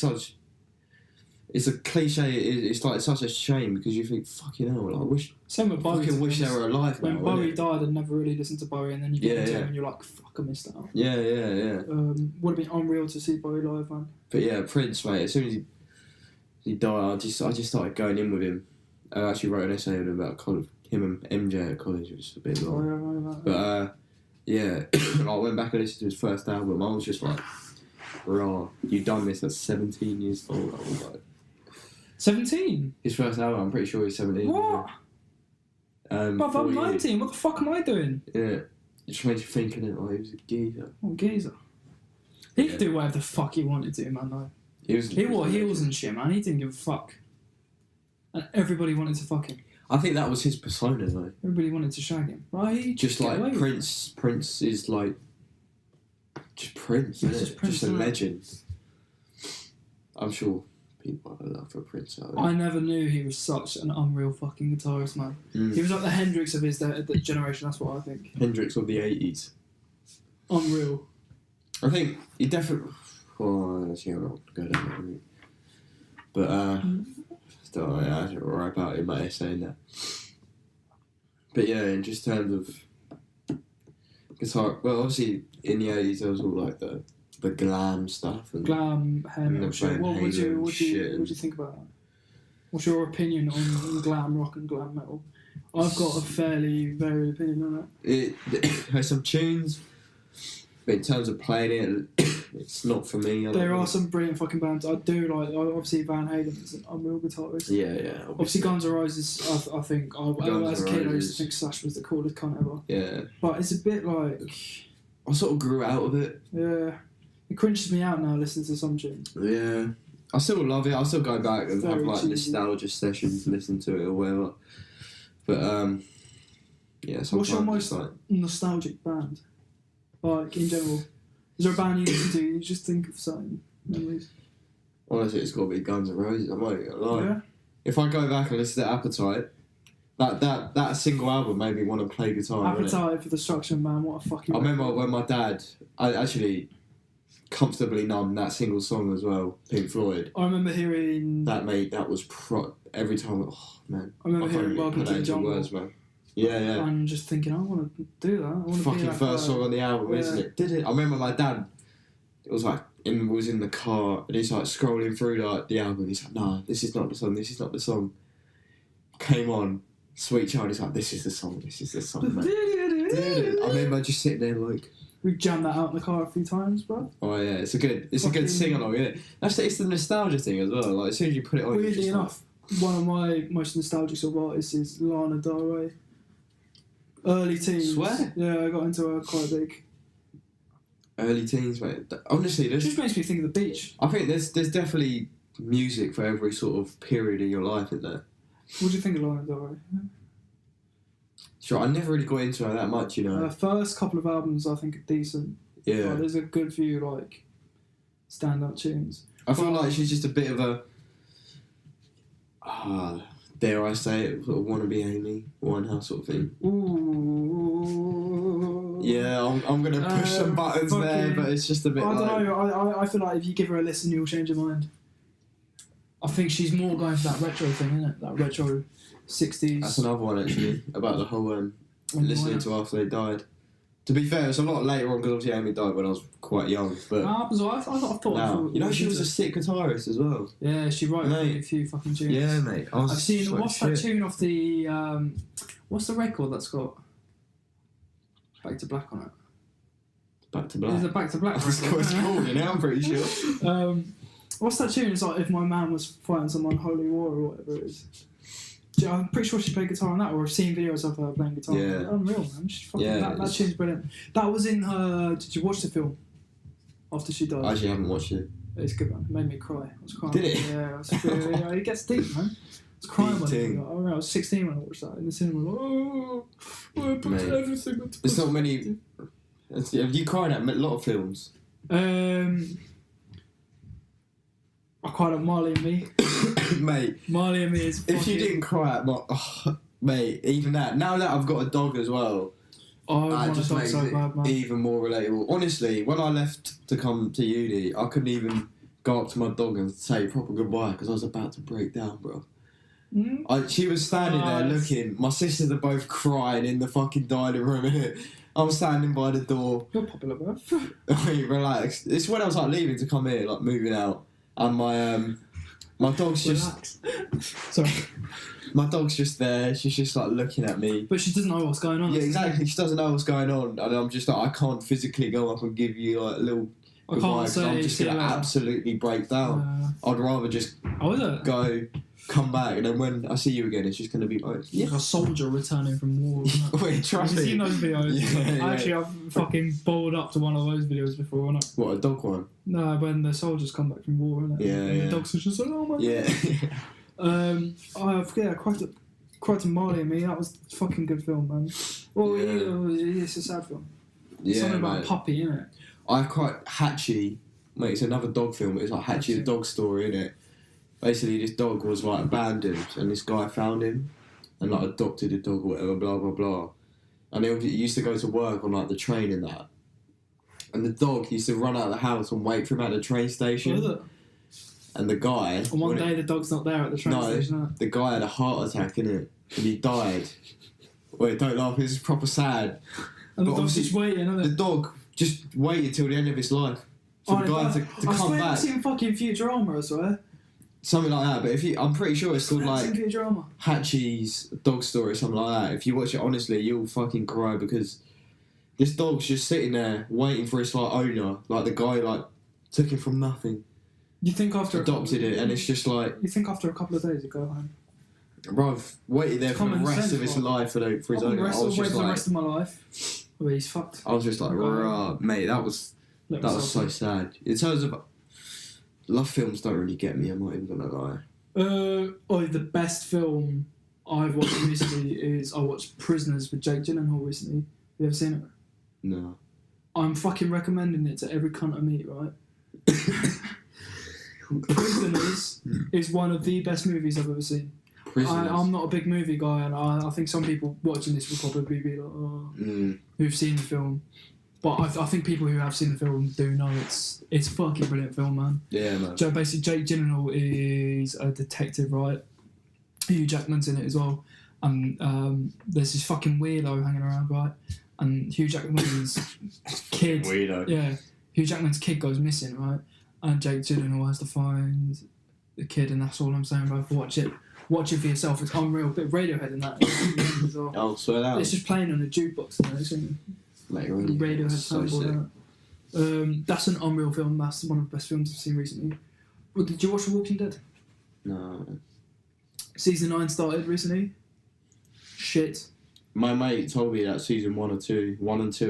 It's a cliche. It's like such a shame because you think, fucking hell, like, I wish. Same with Bowie. Fucking wish they were alive. When Bowie died, I never really listened to Bowie, and then you get into him and you're like, fuck, I missed out. Yeah. Would have been unreal to see Bowie live, man. But yeah, Prince, mate. As soon as he died, I just started going in with him. I actually wrote an essay about college, him and MJ at college. It was a bit long. But I went back and listened to his first album. I was just like, raw. You done this at 17 years old. I was like. 17? His first album, I'm pretty sure he's 17. What? But I'm 19, what the fuck am I doing? Yeah. It just made you think, innit? Like, he was a geezer. What geezer? He could do whatever the fuck he wanted to, man, though. He wore heels and shit, man. He didn't give a fuck. And everybody wanted to fuck him. I think that was his persona, though. Everybody wanted to shag him. Right? Just like Prince. Prince is like... Just Prince, isn't it? Just a legend. I'm sure... people have a love for Prince. I never knew he was such an unreal fucking guitarist, man. He was like the Hendrix of his generation, that's what I think. Hendrix of the 80s. Unreal. I think he definitely... Oh, actually, I'm not going down that route. But, still, I should write about it in my essay and that. But yeah, in just terms of guitar... Well, obviously, in the 80s, there was all like the glam stuff and glam hair metal shit. What would you think about that? What's your opinion on glam rock and glam metal? I've got a fairly varied opinion on that. It has some tunes, but in terms of playing it, it's not for me. There are some brilliant fucking bands. I do like. Obviously, Van Halen is an unreal guitarist. Yeah. Obviously, Guns N' Roses. I think as a kid, I used to think Slash was the coolest cunt ever. Yeah. But it's a bit like I sort of grew out of it. Yeah. It cringes me out now listening to some tunes. Yeah. I still love it. I still go back and have like nostalgia sessions, listen to it or whatever. But yeah. What's your most nostalgic band? Like in general, is there a band you listen to? You just think of certain memories. Honestly, it's got to be Guns N' Roses. I'm not gonna lie. Yeah. If I go back and listen to Appetite, that single album made me want to play guitar. Appetite for Destruction, man. What a fucking. I remember when my dad, I actually. Comfortably Numb, that single song as well, Pink Floyd. I remember hearing... That was every time, oh man. I remember hearing Welcome to the Jungle. Words, man. Yeah. And just thinking, I want to do that. I want to fucking first song on the album, isn't it? Did it? I remember my dad, it was like, was in the car, and he's like scrolling through like the album, he's like, nah, this is not the song. Came on, Sweet Child, he's like, this is the song, man. I remember just sitting there like... We've jammed that out in the car a few times, bro. Oh yeah, it's a good sing along, isn't it? It's the nostalgia thing as well. Like as soon as you put it on, weirdly enough, one of my most nostalgic sort of artists is Lana Del Rey. Early teens. Swear? Yeah, I got into her quite big. Early teens, mate. Honestly, it just makes me think of the beach. I think there's definitely music for every sort of period in your life, isn't there? What do you think of Lana Del Rey? Sure, I never really got into her that much, you know. The first couple of albums I think are decent. Yeah. Like, there's a good few like standout tunes. I feel like she's just a bit of a dare I say it, sort of wannabe Amy Winehouse sort of thing. Ooh. Yeah, I'm gonna push some buttons there, but it's just a bit. I don't know. I feel like if you give her a listen, you'll change your mind. I think she's more going for that retro thing, isn't it? That retro 60s. That's another one actually about the whole listening to after they died. To be fair, it was a lot later on because obviously Amy died when I was quite young. But I thought. you know, she was a sick guitarist as well. Yeah, she wrote a few fucking tunes. Yeah, mate. I've seen what's that tune off the what's the record that's got Back to Black on it? Back to Black. There's a Back to Black record. That's what it's called, you know, I'm pretty sure. What's that tune? It's like If My Man Was Fighting Some Unholy War or whatever it is. I'm pretty sure she played guitar on that, or I've seen videos of her playing guitar. Yeah. Unreal, man. That tune's brilliant. That was in her. Did you watch the film after she died? I actually haven't watched it. It's good, man. It made me cry. I was crying. Did it? Yeah, it gets deep, man. I was crying when I was 16 when I watched that in the cinema. Oh, I put everything into There's not many. Have you cried at a lot of films? I cried at Marley and Me. Mate. Marley and Me is If you didn't cry at mate, even that. Now that I've got a dog as well, that just makes it bad, even more relatable. Honestly, when I left to come to uni, I couldn't even go up to my dog and say proper goodbye because I was about to break down, bro. She was standing there looking. My sisters are both crying in the fucking dining room. I'm standing by the door. You're popular, bro. Relax. It's when I was like leaving to come here, like moving out, and my dog's just. Sorry. My dog's just there. She's just like looking at me. But she doesn't know what's going on. Yeah, exactly. She doesn't know what's going on, and I'm just like, I can't physically go up and give you like a little goodbye because I'm just gonna absolutely break down. I'd rather just go, come back, and then when I see you again, it's just gonna be like like a soldier returning from war. Wait, trust me. Have you seen those videos? Yeah. Actually, I've fucking bowled up to one of those videos before, haven't I? What, a dog one? No, when the soldiers come back from war, innit? Yeah, and the dogs are just like, oh my god. I cried to Marley and Me. That was a fucking good film, man. Well, it's a sad film. It's something about a puppy, innit? I cried Hatchie. Mate, it's another dog film. It's like Hatchie the dog story, innit? Basically, this dog was like abandoned, and this guy found him, and like adopted the dog, or whatever, blah blah blah. And he used to go to work on like the train and that. And the dog used to run out of the house and wait for him at the train station. And the guy... And one day the dog's not there at the train station. The guy had a heart attack, innit? And he died. Wait, don't laugh, this is proper sad. And the dog's just waiting, isn't it? The dog just waited till the end of his life for the guy to come back. I've seen fucking Futurama, I swear. Something like that, but I'm pretty sure it's called like Futurama. Hatchie's dog story, something like that. If you watch it honestly, you'll fucking cry because this dog's just sitting there waiting for its like owner, like the guy like took him from nothing. You think after adopted it, and it's just like you think after a couple of days you go home. Bruv, waited there for the rest of his life for his owner. I was just the rest of my life. Well, he's fucked. I was just like, rah, mate, that was so sad. In terms of love films, don't really get me. I'm not even gonna lie. The best film I've watched recently is I watched Prisoners with Jake Gyllenhaal recently. Have you ever seen it? No. I'm fucking recommending it to every cunt I meet, right? Prisoners is one of the best movies I've ever seen. I'm not a big movie guy, and I think some people watching this will probably be like, who've seen the film. But I think people who have seen the film do know it's a fucking brilliant film, man. Yeah, man. So basically, Jake Gyllenhaal is a detective, right? Hugh Jackman's in it as well. And there's this fucking weirdo hanging around, right? And Hugh Jackman's kid... Weirdo. Yeah. Hugh Jackman's kid goes missing, right? And Jake Gyllenhaal has to find the kid, and that's all I'm saying, bro. Watch it for yourself. It's unreal. A bit of Radiohead in that. As well. I'll swear that. It's just playing on a jukebox, Radiohead so sick. That's an unreal film. That's one of the best films I've seen recently. Well, did you watch The Walking Dead? No. Season 9 started recently. Shit. My mate told me that season 1 and 2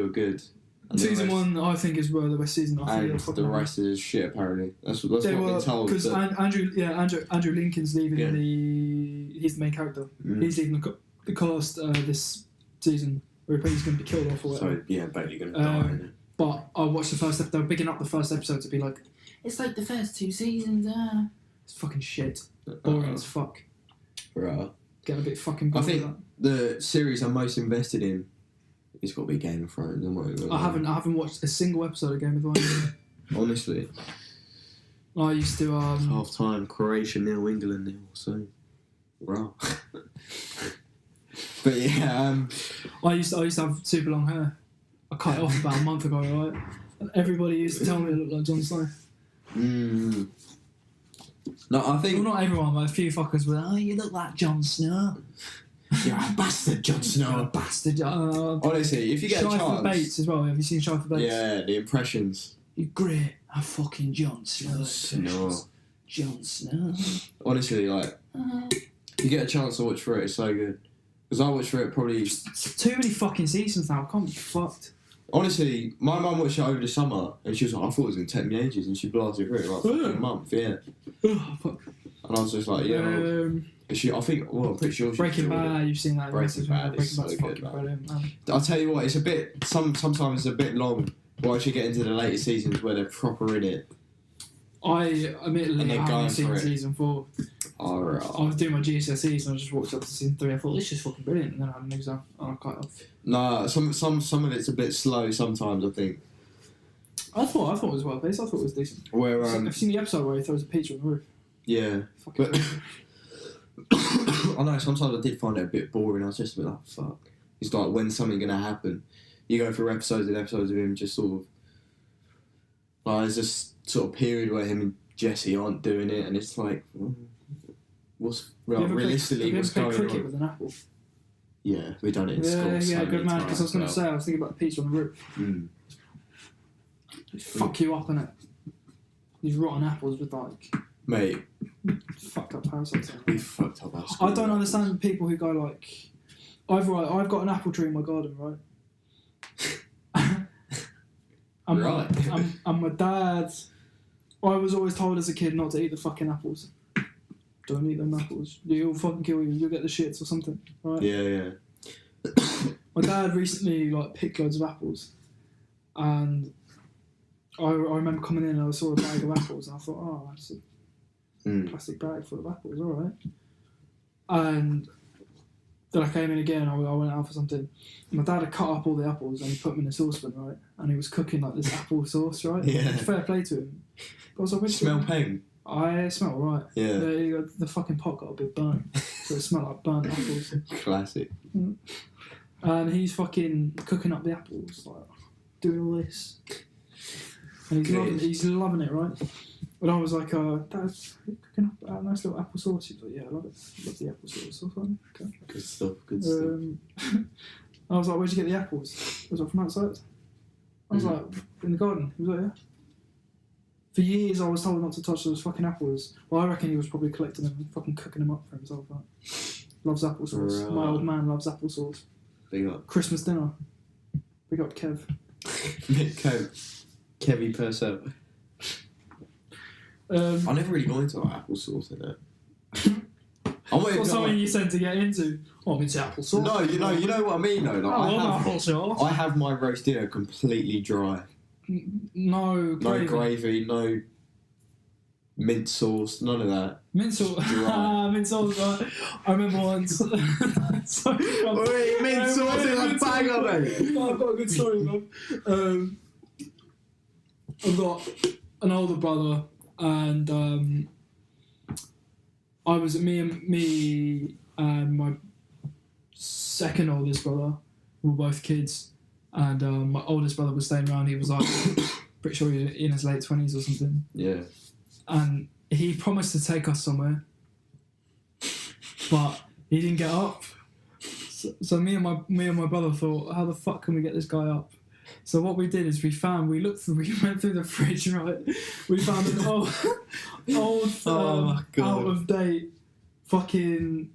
are good. And season 1, I think, is the best season. And the rest is shit. Apparently, that's what we're told. Because Andrew Lincoln's leaving. He's the main character. He's leaving the cast this season. He's going to be killed off or whatever. So, yeah, basically going to die. But I watched the first episode. They were bigging up the first episode to be like, it's like the first 2 seasons. It's fucking shit. Boring as fuck. Right. Getting a bit fucking bored. I think the series I'm most invested in has got to be Game of Thrones. I haven't watched a single episode of Game of Thrones. Honestly. I used to... half time, Croatia 0, England 0, so... Wow. But yeah, I used to have super long hair. I cut it off about a month ago, right? And everybody used to tell me I looked like Jon Snow. No, I think... Well, not everyone, but a few fuckers were like, oh, you look like Jon Snow. You're a bastard, Jon Snow. You're a bastard. Honestly, if you get a chance... Shy for Bates as well. Have you seen Shy for Bates? Yeah, the impressions. You're great. I'm fucking Jon Snow. Jon Snow. Honestly, like, if you get a chance to watch through it, it's so good. Because I watched through it probably... Too many fucking seasons now. I can't be fucked. Honestly, my mum watched it over the summer, and she was like, I thought it was going to take me ages, and she blasted through it like a month, yeah. Oh, fuck. And I was just like, yeah. I think, well, I'm pretty sure she Breaking Bad, you've seen that. Breaking Bad is so good, brilliant, man. I'll tell you what, it's a bit, sometimes it's a bit long once you get into the later seasons where they're proper in it. I admittedly haven't seen season 4. Alright. I was doing my GCSEs and I just walked up to season 3. I thought, this is fucking brilliant. And then I had an exam and I cut it off. Nah, some of it's a bit slow sometimes, I think. I thought it was well paced. I thought it was decent. Where I've seen the episode where he throws a pizza on the roof. Yeah. Fucking I know, sometimes I did find it a bit boring. I was just a bit like, fuck. It's like, when's something going to happen? You go through episodes and episodes of him just sort of... Like, there's this sort of period where him and Jesse aren't doing it, and it's like... What's... realistically, what's going on? Have you ever played cricket with an apple? Yeah, we've done it in school. Yeah, good man, because I was going to say, I was thinking about the pizza on the roof. Fuck you up, innit? These rotten apples with, like... Mate... Fucked up parasites. We fucked up our school. I don't understand people who go like, I've got an apple tree in my garden, right? And my dad, I was always told as a kid not to eat the fucking apples. Don't eat them apples. You'll fucking kill you. You'll get the shits or something, right? Yeah. My dad recently like picked loads of apples, and I remember coming in and I saw a bag of apples and I thought, oh, that's a plastic bag full of apples, alright. And then I came in again, I went out for something. My dad had cut up all the apples and he put them in a saucepan, right? And he was cooking like this apple sauce, right? Yeah. Fair play to him. But I was like, smell pain? I smell alright. Yeah. The fucking pot got a bit burnt. So it smelled like burnt apples. Classic. And he's fucking cooking up the apples, like, doing all this. And he's loving it, right? And I was like, Dad, you're cooking up a nice little apple sauce. He was like, yeah, I love it. I love the apple sauce. I was like, okay. Good stuff. I was like, where'd you get the apples? I was like, from outside. I was like, in the garden. He was like, yeah. For years I was told not to touch those fucking apples. Well, I reckon he was probably collecting them and fucking cooking them up for himself. Like. Loves applesauce. Right. My old man loves applesauce. Big up. Christmas dinner. Big up Kev. Kevy per se. I never really got into applesauce in it. What's something you tend to get into? Oh, I'm into applesauce. No, you know what I mean though. Like, I love applesauce. I have my roast dinner completely dry. No gravy, no mint sauce, none of that. Mint sauce. Mint sauce. Right. I remember once. Wait, mint sauce in a bag of it. I've got a good story, man. I've got an older brother, and I was me and my second oldest brother. We were both kids, and my oldest brother was staying around. He was like, pretty sure he was in his late 20s or something. Yeah. And he promised to take us somewhere, but he didn't get up. So me and my brother thought, how the fuck can we get this guy up? So what we did is we went through the fridge, right? We found an old out of date fucking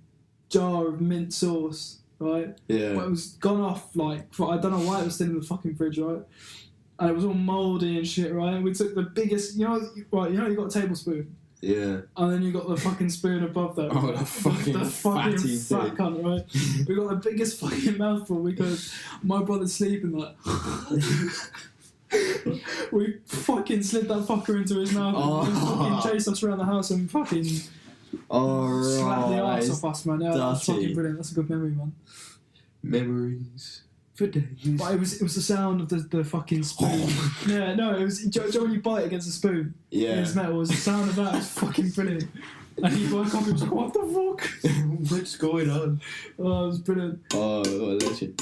jar of mint sauce, right? Yeah. Well, it was gone off, like, I don't know why it was still in the fucking fridge, right? And it was all mouldy and shit, right? And we took the biggest, you got a tablespoon. Yeah. And then you got the fucking spoon above that. Oh, the fucking fat cunt, right? We got the biggest fucking mouthful because my brother's sleeping like. We fucking slid that fucker into his mouth and fucking chased us around the house and fucking slapped the arse off us, man. Yeah, that's fucking brilliant. That's a good memory, man. Memories for days. But it was the sound of the fucking spoon. Yeah, no, it was. Do you know when you bite against a spoon? Yeah. It's metal. It was the sound of that. It was fucking brilliant. And he woke up and was like, what the fuck? What's going on? Oh, it was brilliant. Oh, what a legend.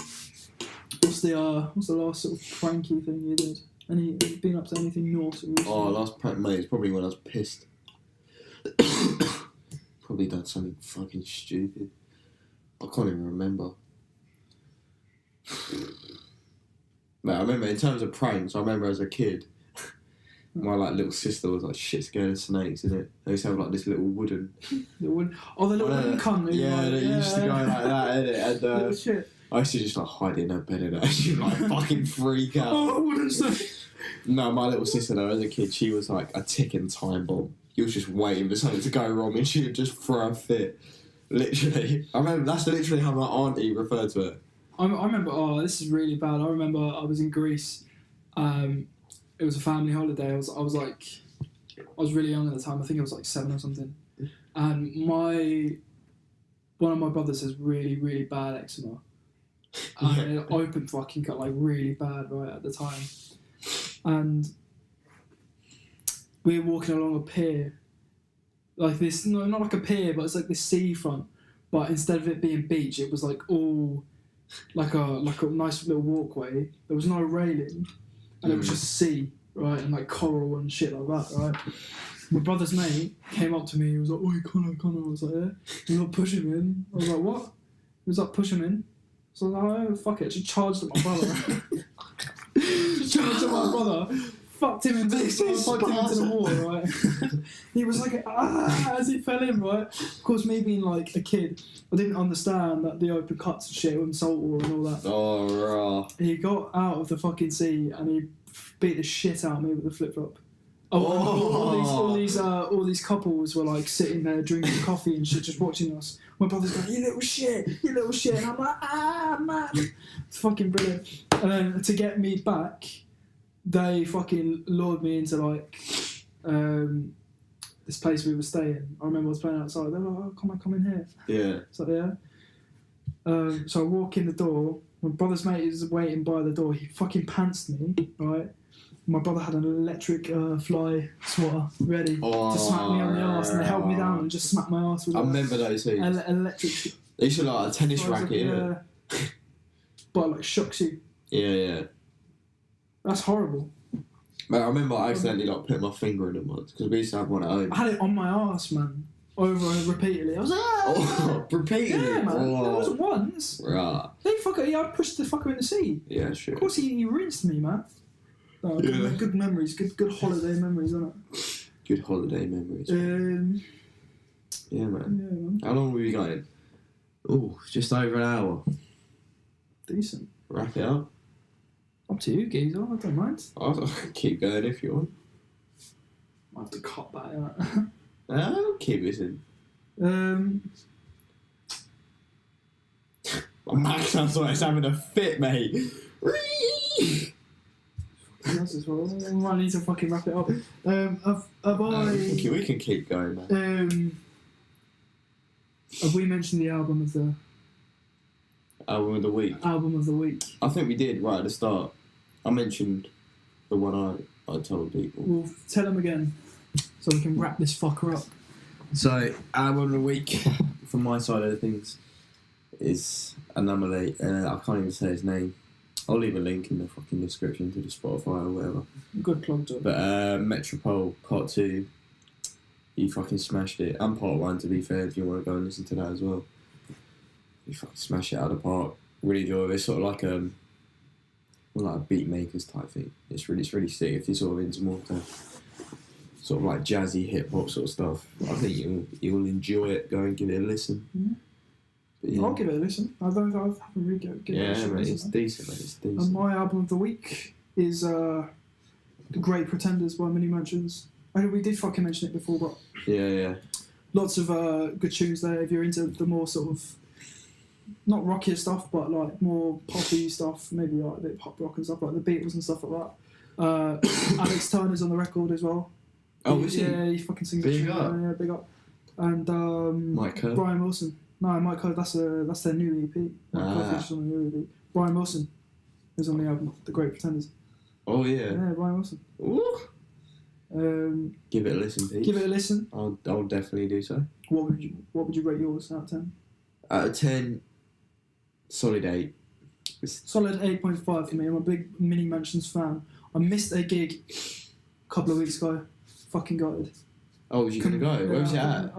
What's the last sort of pranky thing you did? Been up to anything naughty recently? Oh, last prank, mate, it's probably when I was pissed. Probably done something fucking stupid. I can't even remember. Mate, I remember in terms of pranks, I remember as a kid, my like little sister was like shit scared of snakes, innit? They used to have like this little wooden. The wooden cunt. Yeah, they used to go like that, innit? And little shit. I used to just like hide in her bed and she'd like fucking freak out. Oh, wooden snake. No, my little sister though, as a kid, she was like a ticking time bomb. You was just waiting for something to go wrong and she would just throw a fit. Literally. I remember that's literally how my auntie referred to it. I remember, this is really bad. I remember I was in Greece. It was a family holiday. I was really young at the time. I think I was like 7 or something. And one of my brothers has really, really bad eczema. And it opened fucking cut like really bad right at the time. And we were walking along a pier. Like this, no, not like a pier, but it's like this seafront. But instead of it being beach, it was like all like a nice little walkway. There was no railing, and it was just sea, right, and like coral and shit like that, right. My brother's mate came up to me. He was like, "Oi, Connor." I was like, "Yeah." He was like, "Push him in." I was like, "What?" He was like, "Push him in." So I was like, "Oh, fuck it." Just charged at my brother. Just charged at my brother. Fucked him into the wall, right? He was like, as he fell in, right? Of course, me being like a kid, I didn't understand that the open cuts and shit and salt water and all that. Oh, rah. He got out of the fucking sea and he beat the shit out of me with a flip flop. All these couples were like sitting there drinking coffee and shit, just watching us. My brother's going, "You little shit," and I'm like, man, it's fucking brilliant. And then to get me back, they fucking lured me into like this place we were staying. I remember I was playing outside. They're like, "Oh, come in here." Yeah. So yeah. So I walk in the door. My brother's mate is waiting by the door. He fucking pantsed me, right? My brother had an electric fly swatter ready to smack me on the arse, and they held me down and just smacked my arse with. I remember those things. Electric. They used to like a tennis racket, yeah. But it like shocks you. Yeah. That's horrible. Mate, I remember I accidentally like put my finger in it once because we used to have one at home. I had it on my arse, man, over and repeatedly. I was like, oh, repeatedly. Yeah, man. Oh. That wasn't once. Right. I pushed the fucker in the sea. Yeah, sure. Of course, he rinsed me, man. No, good memories, good holiday memories, isn't it? Good holiday memories. Yeah, man. How long were we going? Oh, just over an hour. Decent. Wrap it up. Up to you, geezer. I don't mind. I'll keep going if you want. I have to cut that out. I'll keep listening. My Max sounds like it's having a fit, mate. I might need to fucking wrap it up. We can keep going, man. Have we mentioned the album of the week? Album of the week. I think we did right at the start. I mentioned the one I told people. Well, tell them again, so we can wrap this fucker up. So, album of the week, from my side of the things, is Anomaly. I can't even say his name. I'll leave a link in the fucking description to the Spotify or whatever. Good plug to it. But Metropole Part 2, he fucking smashed it. And Part 1, to be fair, if you want to go and listen to that as well. He fucking smashed it out of the park. Really enjoy it. It's sort of like a beat makers type thing. It's really sick if you're sort of into more the sort of like jazzy hip hop sort of stuff. I think you'll enjoy it. Go and give it a listen. Mm-hmm. Yeah. I'll give it a listen. I haven't really given it a listen. Yeah, it's decent, mate. It's decent. And my album of the week is The Great Pretenders by Mini Mansions. I know we did fucking mention it before, but yeah. Lots of good tunes there. If you're into the more sort of not rockier stuff, but like more poppy stuff, maybe like a bit of pop rock and stuff like the Beatles and stuff like that. Alex Turner's on the record as well. Oh, is he? Yeah, he fucking sings. Big up. Yeah, big up. And Mike Kerr. Brian Wilson. No, Mike Kerr. That's their new EP. Mike Kerr features on the new EP. Brian Wilson is on the album, The Great Pretenders. Oh yeah. Yeah, Brian Wilson. Ooh. Give it a listen, Pete. Give it a listen. I'll definitely do so. What would you rate yours out of 10? Out of 10, solid 8. Solid 8.5 for me. I'm a big Mini Mansions fan. I missed a gig a couple of weeks ago. Fucking gutted. Oh, was you going to go? Where was it at?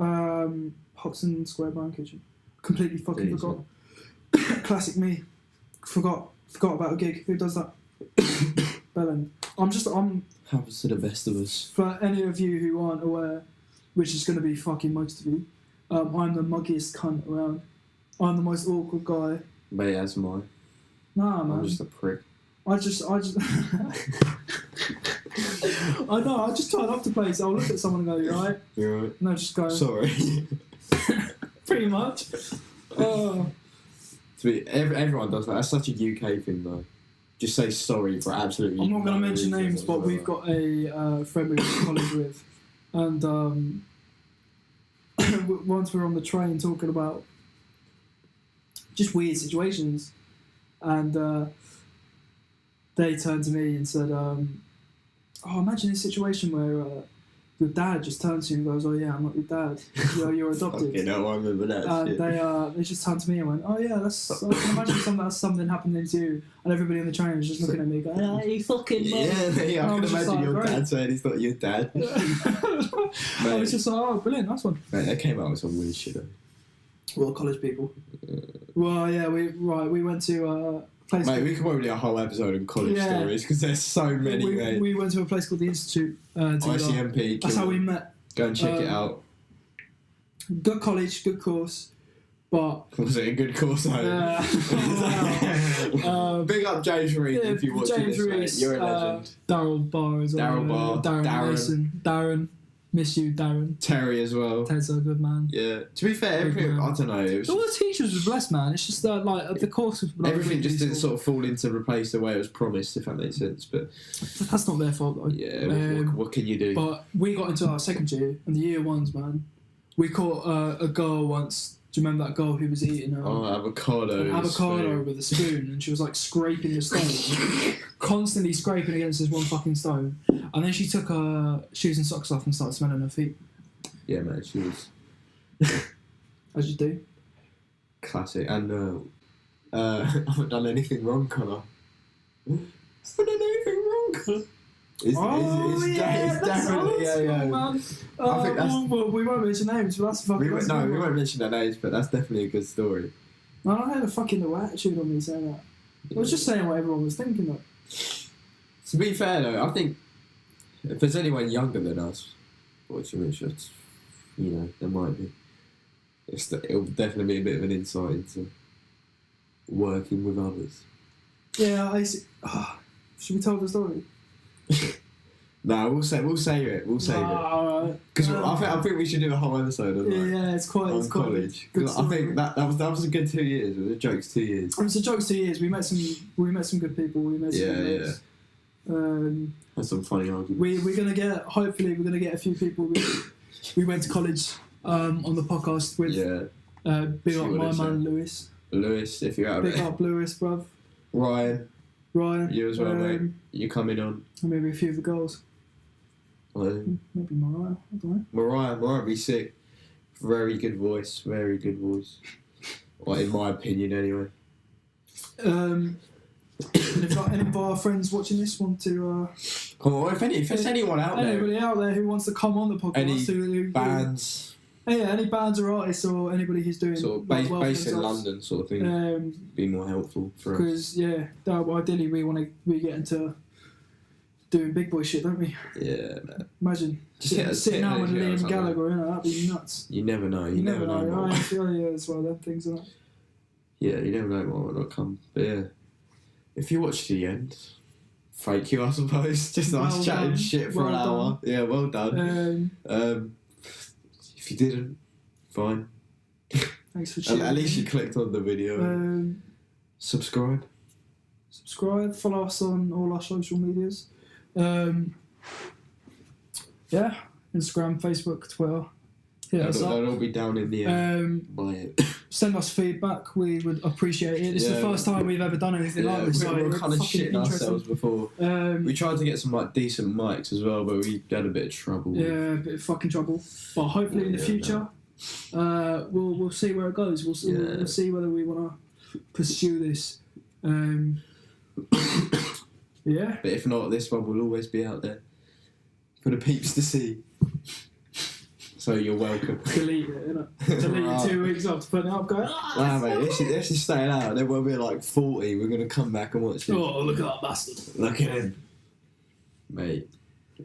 Hoxton Square Brown Kitchen. Completely fucking forgot. Classic me. Forgot about a gig. Who does that? Bellend. Happens to the best of us. For any of you who aren't aware, which is going to be fucking most of you, I'm the muggiest cunt around. I'm the most awkward guy. But yeah, that's mine. Nah, man. I'm just a prick. I just I know, I just turn up to places, I'll look at someone and go, you alright? You're right. No, just go. Sorry. Pretty much. Everyone does that. That's such a UK thing, though. Just say sorry for absolutely. I'm not going to mention names, but whatsoever. we've got a friend we went to college with, and once we were on the train talking about just weird situations, and they turned to me and said, "Oh, imagine a situation where your dad just turns to you and goes, 'Oh yeah, I'm not your dad. You're adopted.'" You know, I remember that. Shit. They just turned to me and went, "Oh yeah, that's. I can imagine something happening to you," and everybody on the train was just looking at me, going, "Oh, you fucking." Yeah, I can imagine your dad saying he's not your dad. I was just like, "Oh, brilliant, nice one." Mate, they came out with some weird shit. Though. Well, college people. Well, yeah, we went to a place. Mate, we could probably do a whole episode on college stories because there's so many. Mate. We went to a place called the Institute. ICMP. That's how we met. Go and check it out. Good college, good course, but Was it a good course? Big up James Reed if you watch this, mate. You're a legend. Daryl Barr as well. Darren Mason. Darren. Miss you, Darren. Terry as well. Ted's a good man. Yeah. To be fair, I don't know. It was all the teachers were blessed, man. It's just like the course was. Like, everything really just didn't useful. sort of fall into replace the way it was promised, if that makes sense. But that's not their fault, though. Yeah. What can you do? But we got into our second year, and the year ones, man. We caught a girl once. Do you remember that girl who was eating avocado with a spoon, and she was like scraping the stone, constantly scraping against this one fucking stone, and then she took her shoes and socks off and started smelling her feet. Yeah, man, she was. As you do. Classic. And I haven't done anything wrong, Connor. I haven't done anything wrong, Connor. It's definitely man. I think that's. Well, we won't mention names, but that's fucking. We won't mention their names, but that's definitely a good story. No, I had a fucking no attitude on me saying that. I was just saying what everyone was thinking, though. To be fair, though, I think if there's anyone younger than us watching this, there might be. It'll definitely be a bit of an insight into working with others. Yeah, I see. Should we tell the story? No, we'll save it. We'll save it because I think we should do a whole episode on that. Yeah, it's quite college. I think that was a good 2 years. It was a jokes 2 years. It was a jokes 2 years. We met some good people. We met some Had some funny arguments. Hopefully we're gonna get a few people. We went to college on the podcast with. Yeah. Big up my man Lewis. Lewis, if you're out of it. Big up Lewis, bruv. Ryan. You as well, mate. You coming on. And maybe a few of the girls. Maybe Mariah. I don't know. Mariah would be sick. Very good voice. Well, in my opinion, anyway. And if any of our friends watching this want to... Come on, if there's anyone out there... Anybody out there who wants to come on the podcast... Any bands... any bands or artists or anybody who's doing... Sort of based in London sort of thing. Be more helpful for us. Because, ideally we get into doing big boy shit, don't we? Yeah, man. Imagine sitting out with Liam Gallagher, that'd be nuts. You never know. You never know. Yeah, it's one of them things, isn't it? Yeah, you never know what will come. But yeah, if you watch to the end, thank you, I suppose. Just us chatting shit for an hour. Yeah, well done. If you didn't, fine. Thanks for tuning in. At least you clicked on the video. Subscribe. Follow us on all our social medias. Instagram, Facebook, Twitter. us up. They'll all be down in the by it. Send us feedback. We would appreciate it. It's the first time we've ever done anything like this. We were kind of shitting ourselves before. We tried to get some like decent mics as well, but we had a bit of trouble. Yeah, a bit of fucking trouble. But hopefully in the future, we'll see where it goes. We'll see whether we want to pursue this. Yeah. But if not, this one will always be out there for the peeps to see. So you're welcome. Delete it, innit? Delete it 2 weeks after putting it up, going, nah, mate, this is staying out. Then when we're like 40, we're going to come back and watch it. Oh, look at that bastard. Look at him. Mate,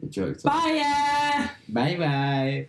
jokes. Bye, yeah! Bye-bye.